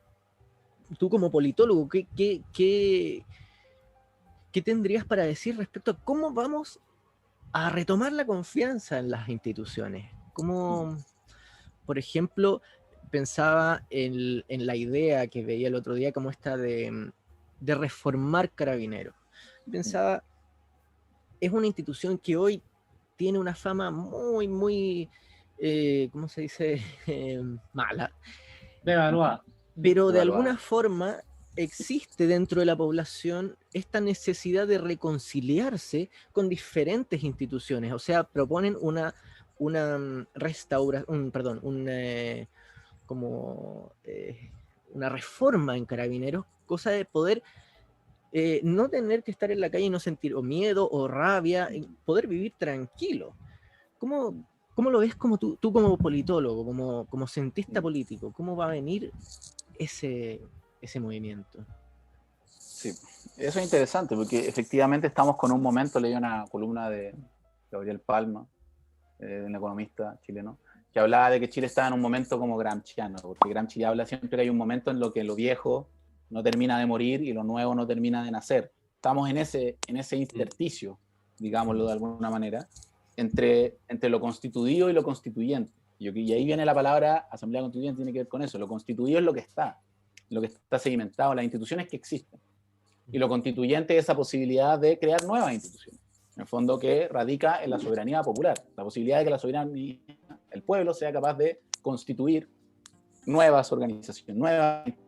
tú como politólogo, qué tendrías para decir respecto a cómo vamos a retomar la confianza en las instituciones? ¿Cómo, por ejemplo, pensaba en la idea que veía el otro día como esta de reformar Carabineros? Pensaba, es una institución que hoy tiene una fama muy, muy, ¿cómo se dice? Mala. Devaluada. Pero de Evaluada. alguna forma existe dentro de la población esta necesidad de reconciliarse con diferentes instituciones. O sea, proponen una restauración, perdón, como una reforma en Carabineros, cosa de poder no tener que estar en la calle y no sentir o miedo o rabia, poder vivir tranquilo. ¿Cómo lo ves como tú como politólogo, como cientista político? ¿Cómo va a venir ese movimiento? Sí, eso es interesante porque efectivamente estamos con un momento, leí una columna de Gabriel Palma, un economista chileno, que hablaba de que Chile estaba en un momento como gramsciano, porque Gramsci habla siempre que hay un momento en lo que lo viejo no termina de morir y lo nuevo no termina de nacer. Estamos en ese intersticio, digámoslo de alguna manera, entre lo constituido y lo constituyente. Y ahí viene la palabra Asamblea Constituyente, tiene que ver con eso. Lo constituido es lo que está sedimentado, las instituciones que existen. Y lo constituyente es esa posibilidad de crear nuevas instituciones, en el fondo que radica en la soberanía popular, la posibilidad de que la soberanía, el pueblo sea capaz de constituir nuevas organizaciones, nuevas instituciones.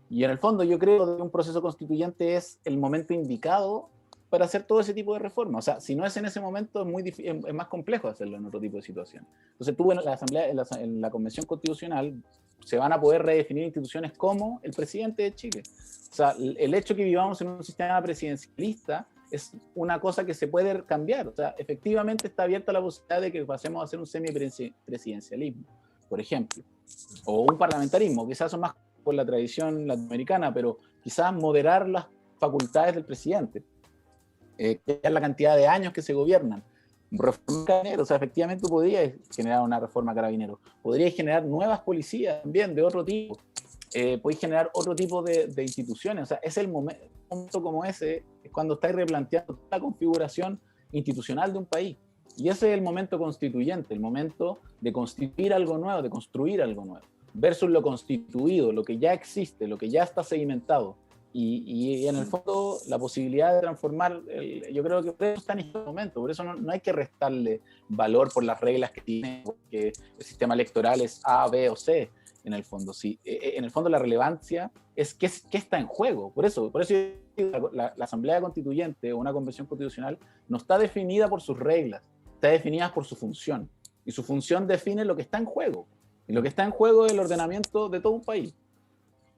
Y en el fondo yo creo que un proceso constituyente es el momento indicado para hacer todo ese tipo de reformas. O sea, si no es en ese momento, es muy difícil, es más complejo hacerlo en otro tipo de situación. Entonces tú en la Asamblea, en la Convención Constitucional, se van a poder redefinir instituciones como el presidente de Chile. O sea, el hecho que vivamos en un sistema presidencialista es una cosa que se puede cambiar. O sea, efectivamente está abierta la posibilidad de que pasemos a hacer un semipresidencialismo, por ejemplo, o un parlamentarismo, quizás son más por la tradición latinoamericana, pero quizás moderar las facultades del presidente, cambiar la cantidad de años que se gobiernan. Reforma Carabineros, o sea, efectivamente tú podrías generar una reforma Carabineros, podrías generar nuevas policías también de otro tipo, podéis generar otro tipo de instituciones. O sea, es el momento como ese, es cuando estáis replanteando la configuración institucional de un país. Y ese es el momento constituyente, el momento de constituir algo nuevo, de construir algo nuevo, versus lo constituido, lo que ya existe, lo que ya está sedimentado. Y en el fondo, la posibilidad de transformar, yo creo que por eso está en este momento, por eso no hay que restarle valor por las reglas que tiene, porque el sistema electoral es A, B o C, en el fondo. Sí, en el fondo la relevancia es qué está en juego. Por eso la Asamblea Constituyente o una Convención Constitucional no está definida por sus reglas, está definida por su función. Y su función define lo que está en juego. Y lo que está en juego es el ordenamiento de todo un país.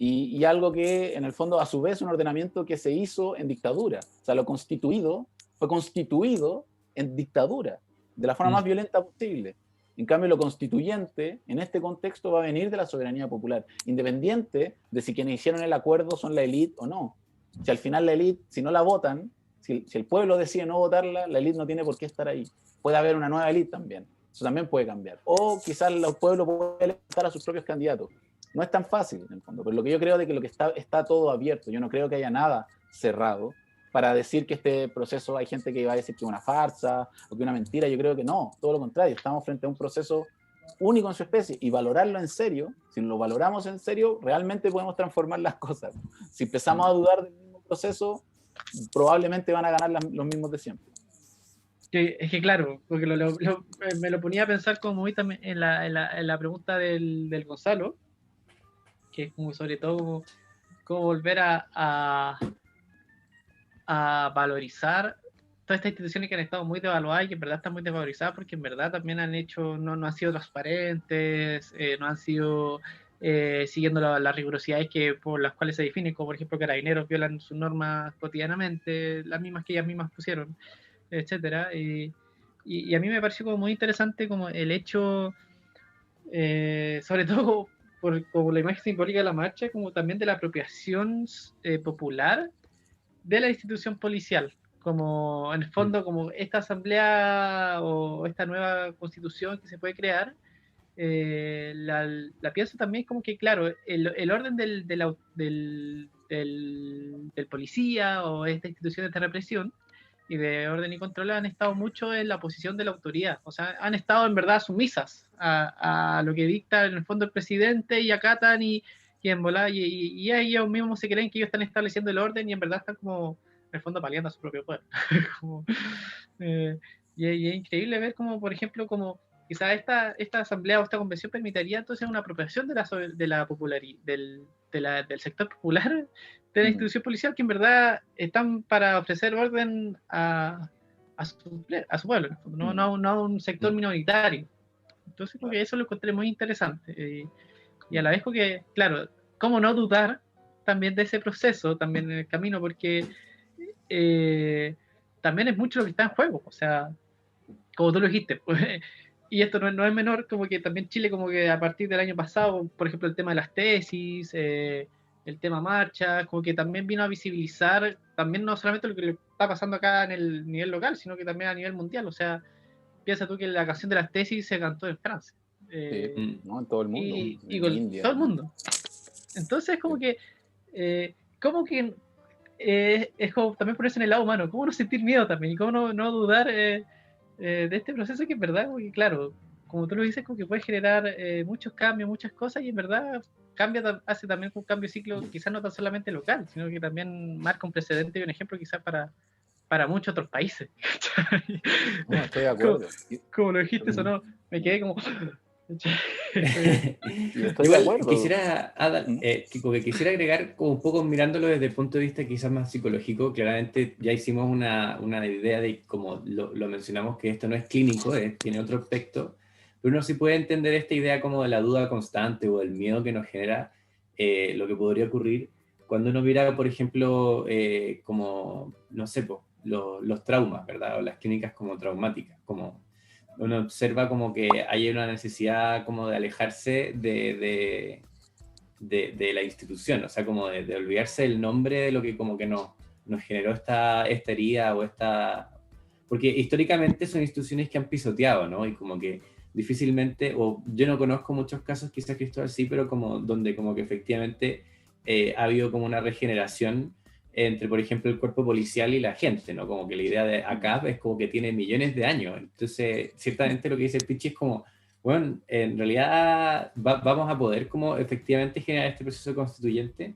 Y algo que, en el fondo, a su vez, un ordenamiento que se hizo en dictadura. O sea, lo constituido fue constituido en dictadura, de la forma más violenta posible. En cambio, lo constituyente, en este contexto, va a venir de la soberanía popular, independiente de si quienes hicieron el acuerdo son la élite o no. Si al final la élite, si no la votan, si el pueblo decide no votarla, la élite no tiene por qué estar ahí. Puede haber una nueva élite también. Eso también puede cambiar. O quizás el pueblo puede elegir a sus propios candidatos. No es tan fácil, en el fondo, pero lo que yo creo es que lo que está todo abierto. Yo no creo que haya nada cerrado para decir que este proceso hay gente que va a decir que es una farsa o que es una mentira. Yo creo que no, todo lo contrario. Estamos frente a un proceso único en su especie y valorarlo en serio, si lo valoramos en serio, realmente podemos transformar las cosas. Si empezamos a dudar del mismo proceso, probablemente van a ganar los mismos de siempre. Es que claro, porque me lo ponía a pensar como hoy también en la pregunta del Gonzalo, que es como sobre todo como volver a valorizar todas estas instituciones que han estado muy devaluadas y que en verdad están muy desvalorizadas porque en verdad también han hecho, no han sido transparentes, no han sido siguiendo las rigurosidades por las cuales se definen, como por ejemplo Carabineros violan sus normas cotidianamente, las mismas que ellas mismas pusieron, etcétera. Y a mí me pareció como muy interesante como el hecho, sobre todo por la imagen simbólica de la marcha, como también de la apropiación popular de la institución policial, como en el fondo como esta asamblea o esta nueva constitución que se puede crear la pienso también como que, claro, el orden del policía o esta institución de represión y de orden y control han estado mucho en la posición de la autoridad, o sea, han estado en verdad sumisas a lo que dicta en el fondo el presidente y acatan y en volada, y ellos mismos se creen que ellos están estableciendo el orden y en verdad están como en el fondo paliando a su propio poder. Como, y es increíble ver como, por ejemplo, como quizás esta asamblea o esta convención permitiría entonces una apropiación de la popularidad, del sector popular de la institución policial, que en verdad están para ofrecer orden a su pueblo, no a un sector minoritario. Entonces, porque eso lo encontré muy interesante. Y a la vez, porque, claro, cómo no dudar también de ese proceso, también en el camino, porque también es mucho lo que está en juego. O sea, como tú lo dijiste, pues, y esto no es menor, como que también Chile, como que a partir del año pasado, por ejemplo, el tema de las tesis, el tema marcha, como que también vino a visibilizar, también no solamente lo que le está pasando acá en el nivel local, sino que también a nivel mundial. O sea, piensa tú que la canción de las tesis se cantó en Francia. No, en todo el mundo. Y con India, todo el mundo. Entonces, como que es como también ponerse en el lado humano, cómo no sentir miedo también, y cómo no dudar de este proceso que en verdad, porque, claro, como tú lo dices, como que puede generar muchos cambios, muchas cosas, y en verdad hace también un cambio de ciclo, quizás no tan solamente local, sino que también marca un precedente y un ejemplo quizás para muchos otros países. No, estoy de acuerdo. Como lo dijiste, eso no, me quedé como... Igual quisiera, quisiera agregar como un poco mirándolo desde el punto de vista quizás más psicológico. Claramente ya hicimos una idea de, como lo mencionamos, que esto no es clínico, tiene otro aspecto, pero uno sí puede entender esta idea como de la duda constante o el miedo que nos genera lo que podría ocurrir cuando uno mira, por ejemplo, como, no sé, los traumas, ¿verdad? O las clínicas como traumáticas, como uno observa como que hay una necesidad como de alejarse de la institución, o sea, como de olvidarse el nombre de lo que como que nos generó esta herida o esta... Porque históricamente son instituciones que han pisoteado, ¿no? Y como que difícilmente, o yo no conozco muchos casos, quizás Cristóbal sí, pero como donde como que efectivamente ha habido como una regeneración entre, por ejemplo, el cuerpo policial y la gente, ¿no? Como que la idea de ACAP es como que tiene millones de años. Entonces, ciertamente lo que dice el Pichi es como, bueno, en realidad vamos a poder como efectivamente generar este proceso constituyente,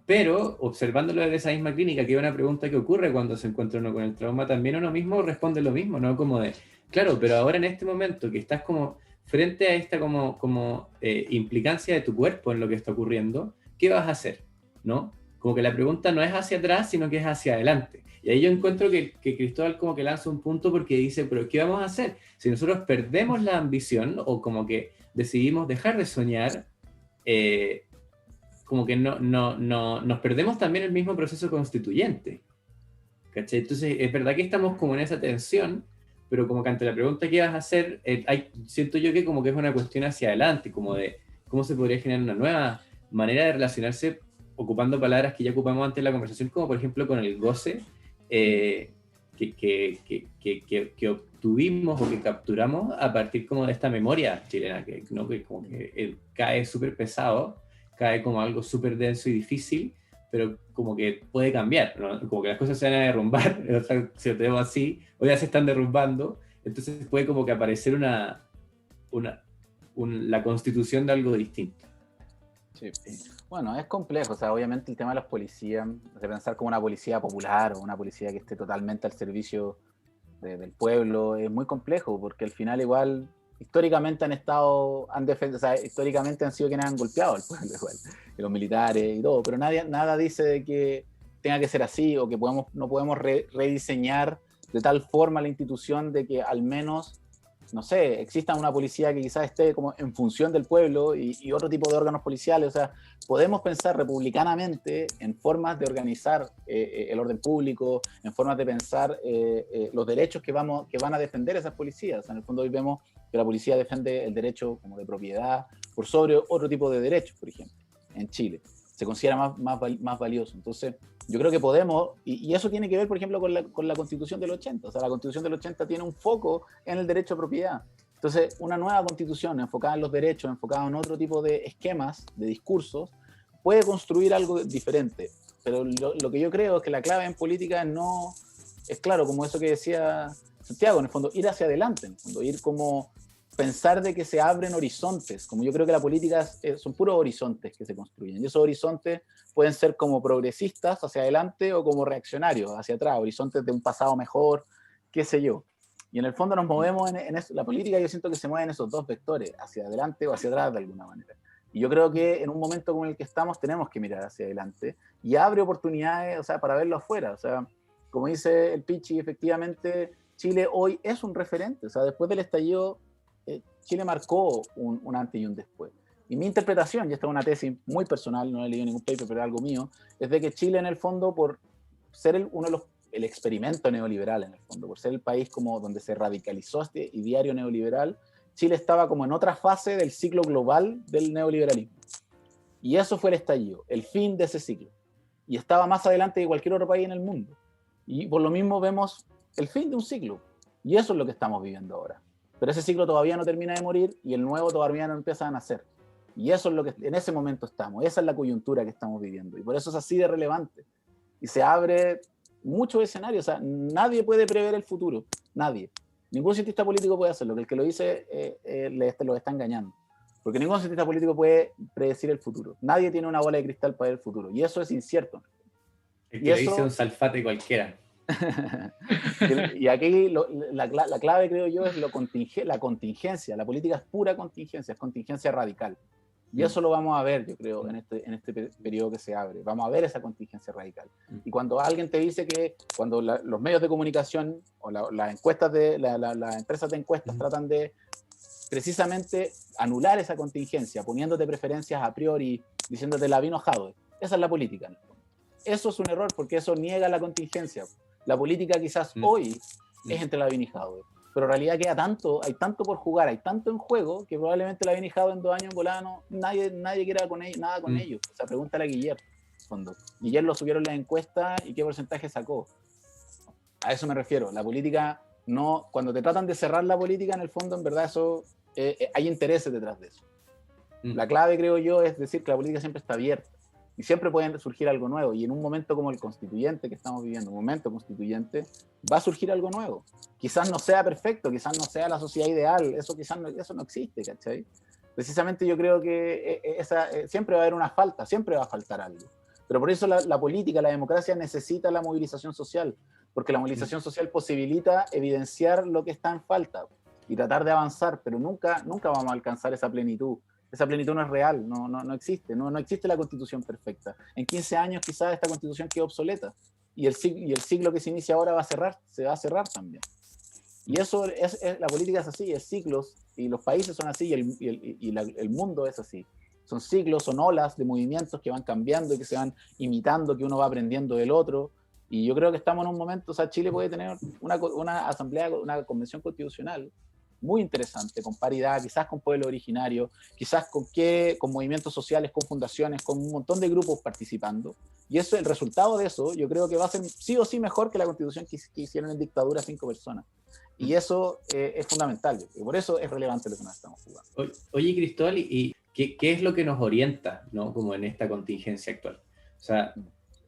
pero observándolo desde esa misma clínica, que es una pregunta que ocurre cuando se encuentra uno con el trauma, también uno mismo responde lo mismo, ¿no? Como de, claro, pero ahora en este momento que estás como frente a esta como implicancia de tu cuerpo en lo que está ocurriendo, ¿qué vas a hacer? ¿No? Como que la pregunta no es hacia atrás, sino que es hacia adelante. Y ahí yo encuentro que Cristóbal como que lanza un punto porque dice, pero ¿qué vamos a hacer? Si nosotros perdemos la ambición o como que decidimos dejar de soñar, como que nos perdemos también el mismo proceso constituyente. ¿Cachai? Entonces es verdad que estamos como en esa tensión, pero como que ante la pregunta ¿qué vas a hacer? Siento yo que como que es una cuestión hacia adelante, como de cómo se podría generar una nueva manera de relacionarse ocupando palabras que ya ocupamos antes en la conversación, como por ejemplo con el goce que obtuvimos o que capturamos a partir como de esta memoria chilena, ¿no? Que como que cae súper pesado, cae como algo súper denso y difícil, pero como que puede cambiar, ¿no? Como que las cosas se van a derrumbar, o sea, si lo tenemos así, o ya se están derrumbando, entonces puede como que aparecer la constitución de algo distinto. Sí. Bueno, es complejo, o sea, obviamente el tema de los policías, de pensar como una policía popular o una policía que esté totalmente al servicio del pueblo, es muy complejo, porque al final igual, históricamente históricamente han sido quienes han golpeado al pueblo igual, y los militares y todo, pero nada dice de que tenga que ser así, o que no podemos rediseñar de tal forma la institución de que al menos, no sé, exista una policía que quizás esté como en función del pueblo y otro tipo de órganos policiales. O sea, podemos pensar republicanamente en formas de organizar el orden público, en formas de pensar los derechos que van a defender esas policías. O sea, en el fondo hoy vemos que la policía defiende el derecho como de propiedad por sobre otro tipo de derechos, por ejemplo, en Chile. Se considera más valioso. Entonces, yo creo que podemos, y eso tiene que ver, por ejemplo, con la Constitución del 80. O sea, la Constitución del 80 tiene un foco en el derecho a propiedad. Entonces, una nueva constitución enfocada en los derechos, enfocada en otro tipo de esquemas, de discursos, puede construir algo diferente. Pero lo que yo creo es que la clave en política no es, claro, como eso que decía Santiago, en el fondo, ir hacia adelante, en el fondo, ir como pensar de que se abren horizontes, como yo creo que la política son puros horizontes que se construyen, y esos horizontes pueden ser como progresistas hacia adelante o como reaccionarios hacia atrás, horizontes de un pasado mejor, qué sé yo. Y en el fondo nos movemos en eso. La política yo siento que se mueve en esos dos vectores, hacia adelante o hacia atrás de alguna manera. Y yo creo que en un momento como el que estamos tenemos que mirar hacia adelante y abre oportunidades, o sea, para verlo afuera. O sea, como dice el Pichi, efectivamente Chile hoy es un referente. O sea, después del estallido, Chile marcó un antes y un después. Y mi interpretación, y esta es una tesis muy personal, no he leído ningún paper, pero es algo mío, es de que Chile en el fondo, por ser uno de los el experimento neoliberal en el fondo, por ser el país como donde se radicalizó este ideario neoliberal, Chile estaba como en otra fase del ciclo global del neoliberalismo. Y eso fue el estallido, el fin de ese ciclo. Y estaba más adelante que cualquier otro país en el mundo. Y por lo mismo vemos el fin de un ciclo. Y eso es lo que estamos viviendo ahora. Pero ese ciclo todavía no termina de morir y el nuevo todavía no empieza a nacer. Y eso es lo que en ese momento estamos. Esa es la coyuntura que estamos viviendo. Y por eso es así de relevante. Y se abre muchos escenarios, o sea, nadie puede prever el futuro, nadie. Ningún cientista político puede hacerlo, que el que lo dice lo está engañando. Porque ningún cientista político puede predecir el futuro. Nadie tiene una bola de cristal para ver el futuro. Y eso es incierto. El que le dice un salfate cualquiera. Y aquí la clave, creo yo, es la contingencia. La política es pura contingencia, es contingencia radical. Y eso lo vamos a ver, yo creo, en este periodo que se abre. Vamos a ver esa contingencia radical. Y cuando alguien te dice que cuando los medios de comunicación o las encuestas las empresas de encuestas tratan de precisamente anular esa contingencia, poniéndote preferencias a priori, diciéndote la vino Jadwe, esa es la política, ¿no? Eso es un error porque eso niega la contingencia. La política quizás hoy es entre Lavín y Jadwe, pero en realidad hay tanto por jugar, hay tanto en juego, que probablemente Lavín y Jadwe en 2 años en volada nadie quiera nada con ellos. O sea, pregúntale a Guillermo. Cuando Guillermo lo subieron las encuestas y qué porcentaje sacó. A eso me refiero. La política, no, cuando te tratan de cerrar la política, en el fondo, en verdad, eso hay intereses detrás de eso. La clave, creo yo, es decir que la política siempre está abierta. Y siempre puede surgir algo nuevo. Y en un momento como el constituyente que estamos viviendo, un momento constituyente, va a surgir algo nuevo. Quizás no sea perfecto, quizás no sea la sociedad ideal, eso no existe, ¿cachai? Precisamente yo creo que siempre va a haber una falta, siempre va a faltar algo. Pero por eso la política, la democracia necesita la movilización social, porque la movilización social posibilita evidenciar lo que está en falta y tratar de avanzar, pero nunca vamos a alcanzar esa plenitud. Esa plenitud no es real, no existe, no existe la constitución perfecta. En 15 años quizás esta constitución quede obsoleta y el ciclo que se inicia ahora se va a cerrar también. Y eso la política es así, es ciclos, y los países son así, y el mundo es así. Son ciclos, son olas de movimientos que van cambiando y que se van imitando, que uno va aprendiendo del otro. Y yo creo que estamos en un momento, o sea, Chile puede tener una asamblea, una convención constitucional muy interesante, con paridad, quizás con pueblo originario, quizás con movimientos sociales, con fundaciones, con un montón de grupos participando. Y eso, el resultado de eso, yo creo que va a ser sí o sí mejor que la constitución que hicieron en dictadura 5 personas. Y eso es fundamental, y por eso es relevante lo que nos estamos jugando. Oye, Cristóbal, ¿y qué es lo que nos orienta, ¿no? Como en esta contingencia actual? O sea,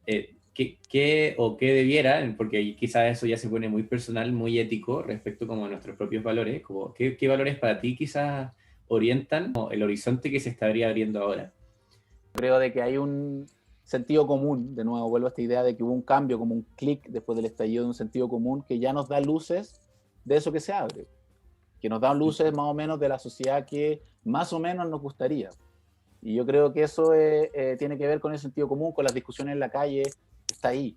¿qué debiera, porque quizás eso ya se pone muy personal, muy ético respecto como a nuestros propios valores, como ¿qué valores para ti quizás orientan el horizonte que se estaría abriendo ahora? Creo de que hay un sentido común, de nuevo vuelvo a esta idea de que hubo un cambio, como un clic después del estallido de un sentido común que ya nos da luces de eso que se abre, que nos da luces más o menos de la sociedad que más o menos nos gustaría. Y yo creo que eso tiene que ver con el sentido común, con las discusiones en la calle. Está ahí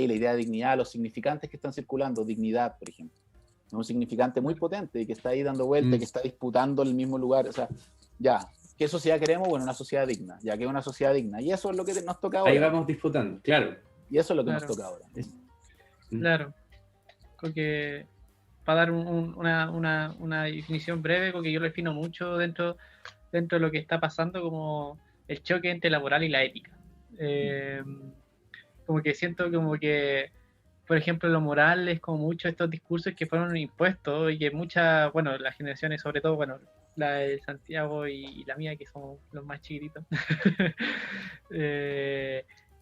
la idea de dignidad, los significantes que están circulando, dignidad, por ejemplo, es un significante muy potente y que está ahí dando vuelta, que está disputando el mismo lugar. O sea, ya, ¿qué sociedad queremos? Bueno, una sociedad digna, ya que es una sociedad digna, y eso es lo que nos toca ahora. Ahí vamos disputando, claro. Y eso es lo que nos toca ahora. Claro, porque para dar una definición breve, porque yo lo defino mucho dentro de lo que está pasando como el choque entre la moral y la ética. Como que siento como que por ejemplo, lo moral es como muchos estos discursos que fueron impuestos y que muchas, bueno, las generaciones, sobre todo, bueno, la de Santiago y la mía, que somos los más chiquititos,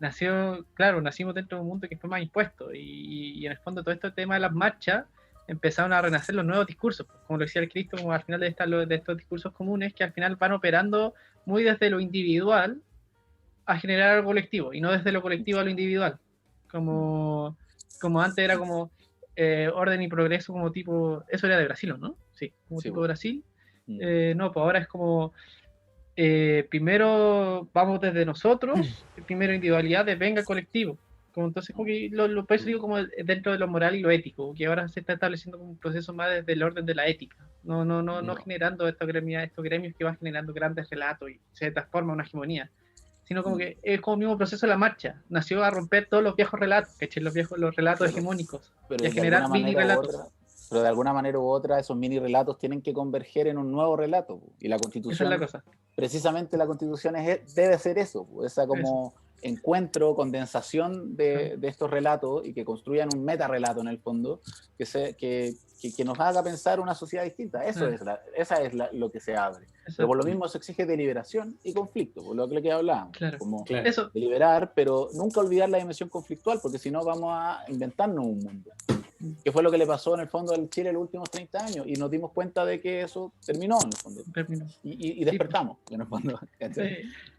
nacimos dentro de un mundo que fue más impuesto y en el fondo todo este tema de las marchas empezaron a renacer los nuevos discursos, como lo decía el Cristo, como al final de estos discursos comunes que al final van operando muy desde lo individual a generar algo colectivo y no desde lo colectivo a lo individual, como antes era como orden y progreso, como tipo, eso era de Brasil, ¿no? Sí, como Sí, tipo pues. Brasil. No, pues ahora es como primero vamos desde nosotros, primero individualidad, venga colectivo. Como entonces, como que por eso digo como dentro de lo moral y lo ético, que ahora se está estableciendo como un proceso más desde el orden de la ética, no generando estos gremios que van generando grandes relatos y se transforma en una hegemonía, sino como que es como el mismo proceso de la marcha, nació a romper todos los viejos relatos, ¿cachai? Los relatos hegemónicos, Pero y a generar mini relatos. Pero de alguna manera u otra, esos mini relatos tienen que converger en un nuevo relato. Y la Esa Constitución, es la cosa. precisamente la Constitución debe ser eso, esa como encuentro, condensación de estos relatos y que construyan un metarrelato en el fondo que nos haga pensar una sociedad distinta. Esa es lo que se abre. Pero por lo mismo eso exige deliberación y conflicto, por lo que hablábamos. Como Eso. deliberar, pero nunca olvidar la dimensión conflictual, porque si no vamos a inventarnos un mundo. Que fue lo que le pasó en el fondo al Chile en los últimos 30 años, y nos dimos cuenta de que eso terminó en el fondo. Y despertamos, en el fondo.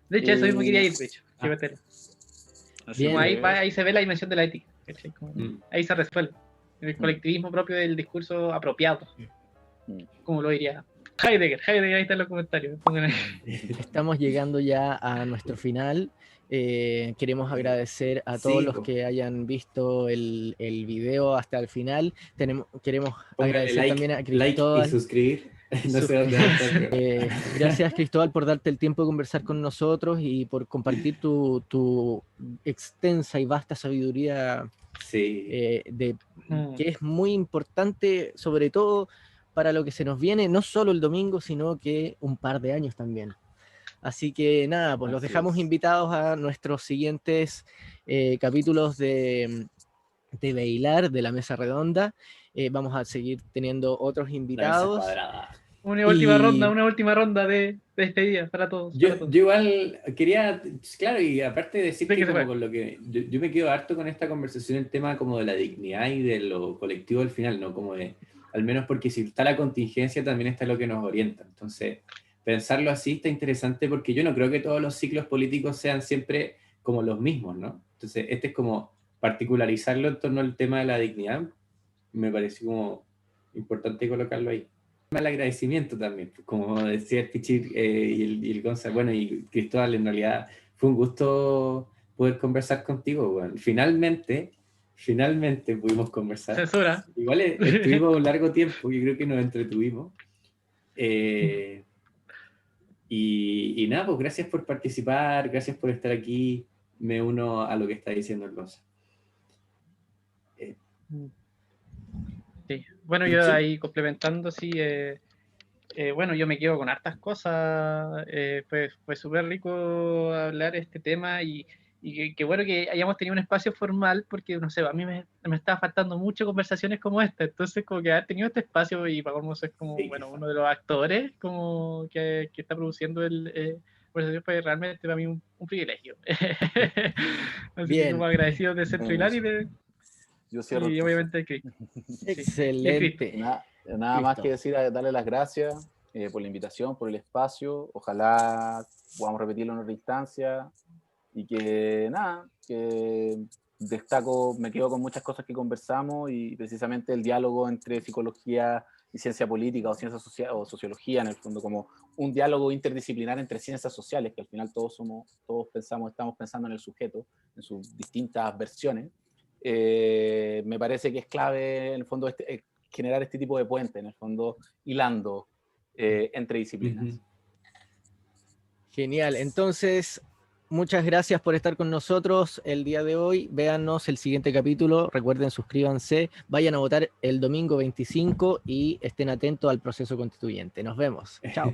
De hecho, eso mismo quería ir, de hecho. Como ahí se ve la dimensión de la ética. Ahí se resuelve. El colectivismo propio del discurso apropiado. Como lo diría Heidegger, ahí están los comentarios. Estamos llegando ya a nuestro final. Queremos agradecer a todos los que hayan visto el video hasta el final. Queremos agradecer también a Cristóbal. Like y suscribir. No sé dónde va a estar. Gracias, Cristóbal, por darte el tiempo de conversar con nosotros y por compartir tu extensa y vasta sabiduría, que es muy importante, sobre todo para lo que se nos viene, no solo el domingo, sino que un par de años también. Así que nada, pues los dejamos invitados a nuestros siguientes capítulos de Bailar, de la Mesa Redonda. Vamos a seguir teniendo otros invitados. Una última ronda de despedida para todos. Yo igual quería, claro, y aparte de decir que como con lo que yo me quedo harto con esta conversación, el tema como de la dignidad y de lo colectivo al final, ¿no? Como de, al menos porque si está la contingencia también está lo que nos orienta. Entonces, pensarlo así está interesante porque yo no creo que todos los ciclos políticos sean siempre como los mismos, ¿no? Entonces, este es como particularizarlo en torno al tema de la dignidad, me pareció como importante colocarlo ahí. El agradecimiento también, como decía el Pichir y el Gonzalo, bueno, y Cristóbal, en realidad fue un gusto poder conversar contigo, bueno. Finalmente pudimos conversar. Censura. Igual estuvimos un largo tiempo, yo creo que nos entretuvimos. Y nada, pues gracias por participar, gracias por estar aquí, me uno a lo que está diciendo el Gonzalo. Sí. Bueno, yo ahí complementando, sí, bueno, yo me quedo con hartas cosas, pues fue súper rico hablar este tema y qué bueno que hayamos tenido un espacio formal, porque, no sé, a mí me estaba faltando mucho conversaciones como esta, entonces como que haber tenido este espacio y para como ser como, bueno, uno de los actores como que está produciendo conversación fue realmente para mí un privilegio. Así que como agradecido de ser Trilar y de... Yo cierro. Y obviamente Cristo. Excelente. Nada más que decir, darle las gracias por la invitación, por el espacio. Ojalá podamos repetirlo en otra instancia. Y que nada, que me quedo con muchas cosas que conversamos y precisamente el diálogo entre psicología y ciencia política o ciencia social o sociología, en el fondo, como un diálogo interdisciplinar entre ciencias sociales, que al final estamos pensando en el sujeto, en sus distintas versiones. Me parece que es clave, en el fondo, generar este tipo de puente, en el fondo, hilando entre disciplinas. Genial. Entonces, muchas gracias por estar con nosotros el día de hoy. Véanos el siguiente capítulo. Recuerden, suscríbanse, vayan a votar el domingo 25 y estén atentos al proceso constituyente. Nos vemos. Chao.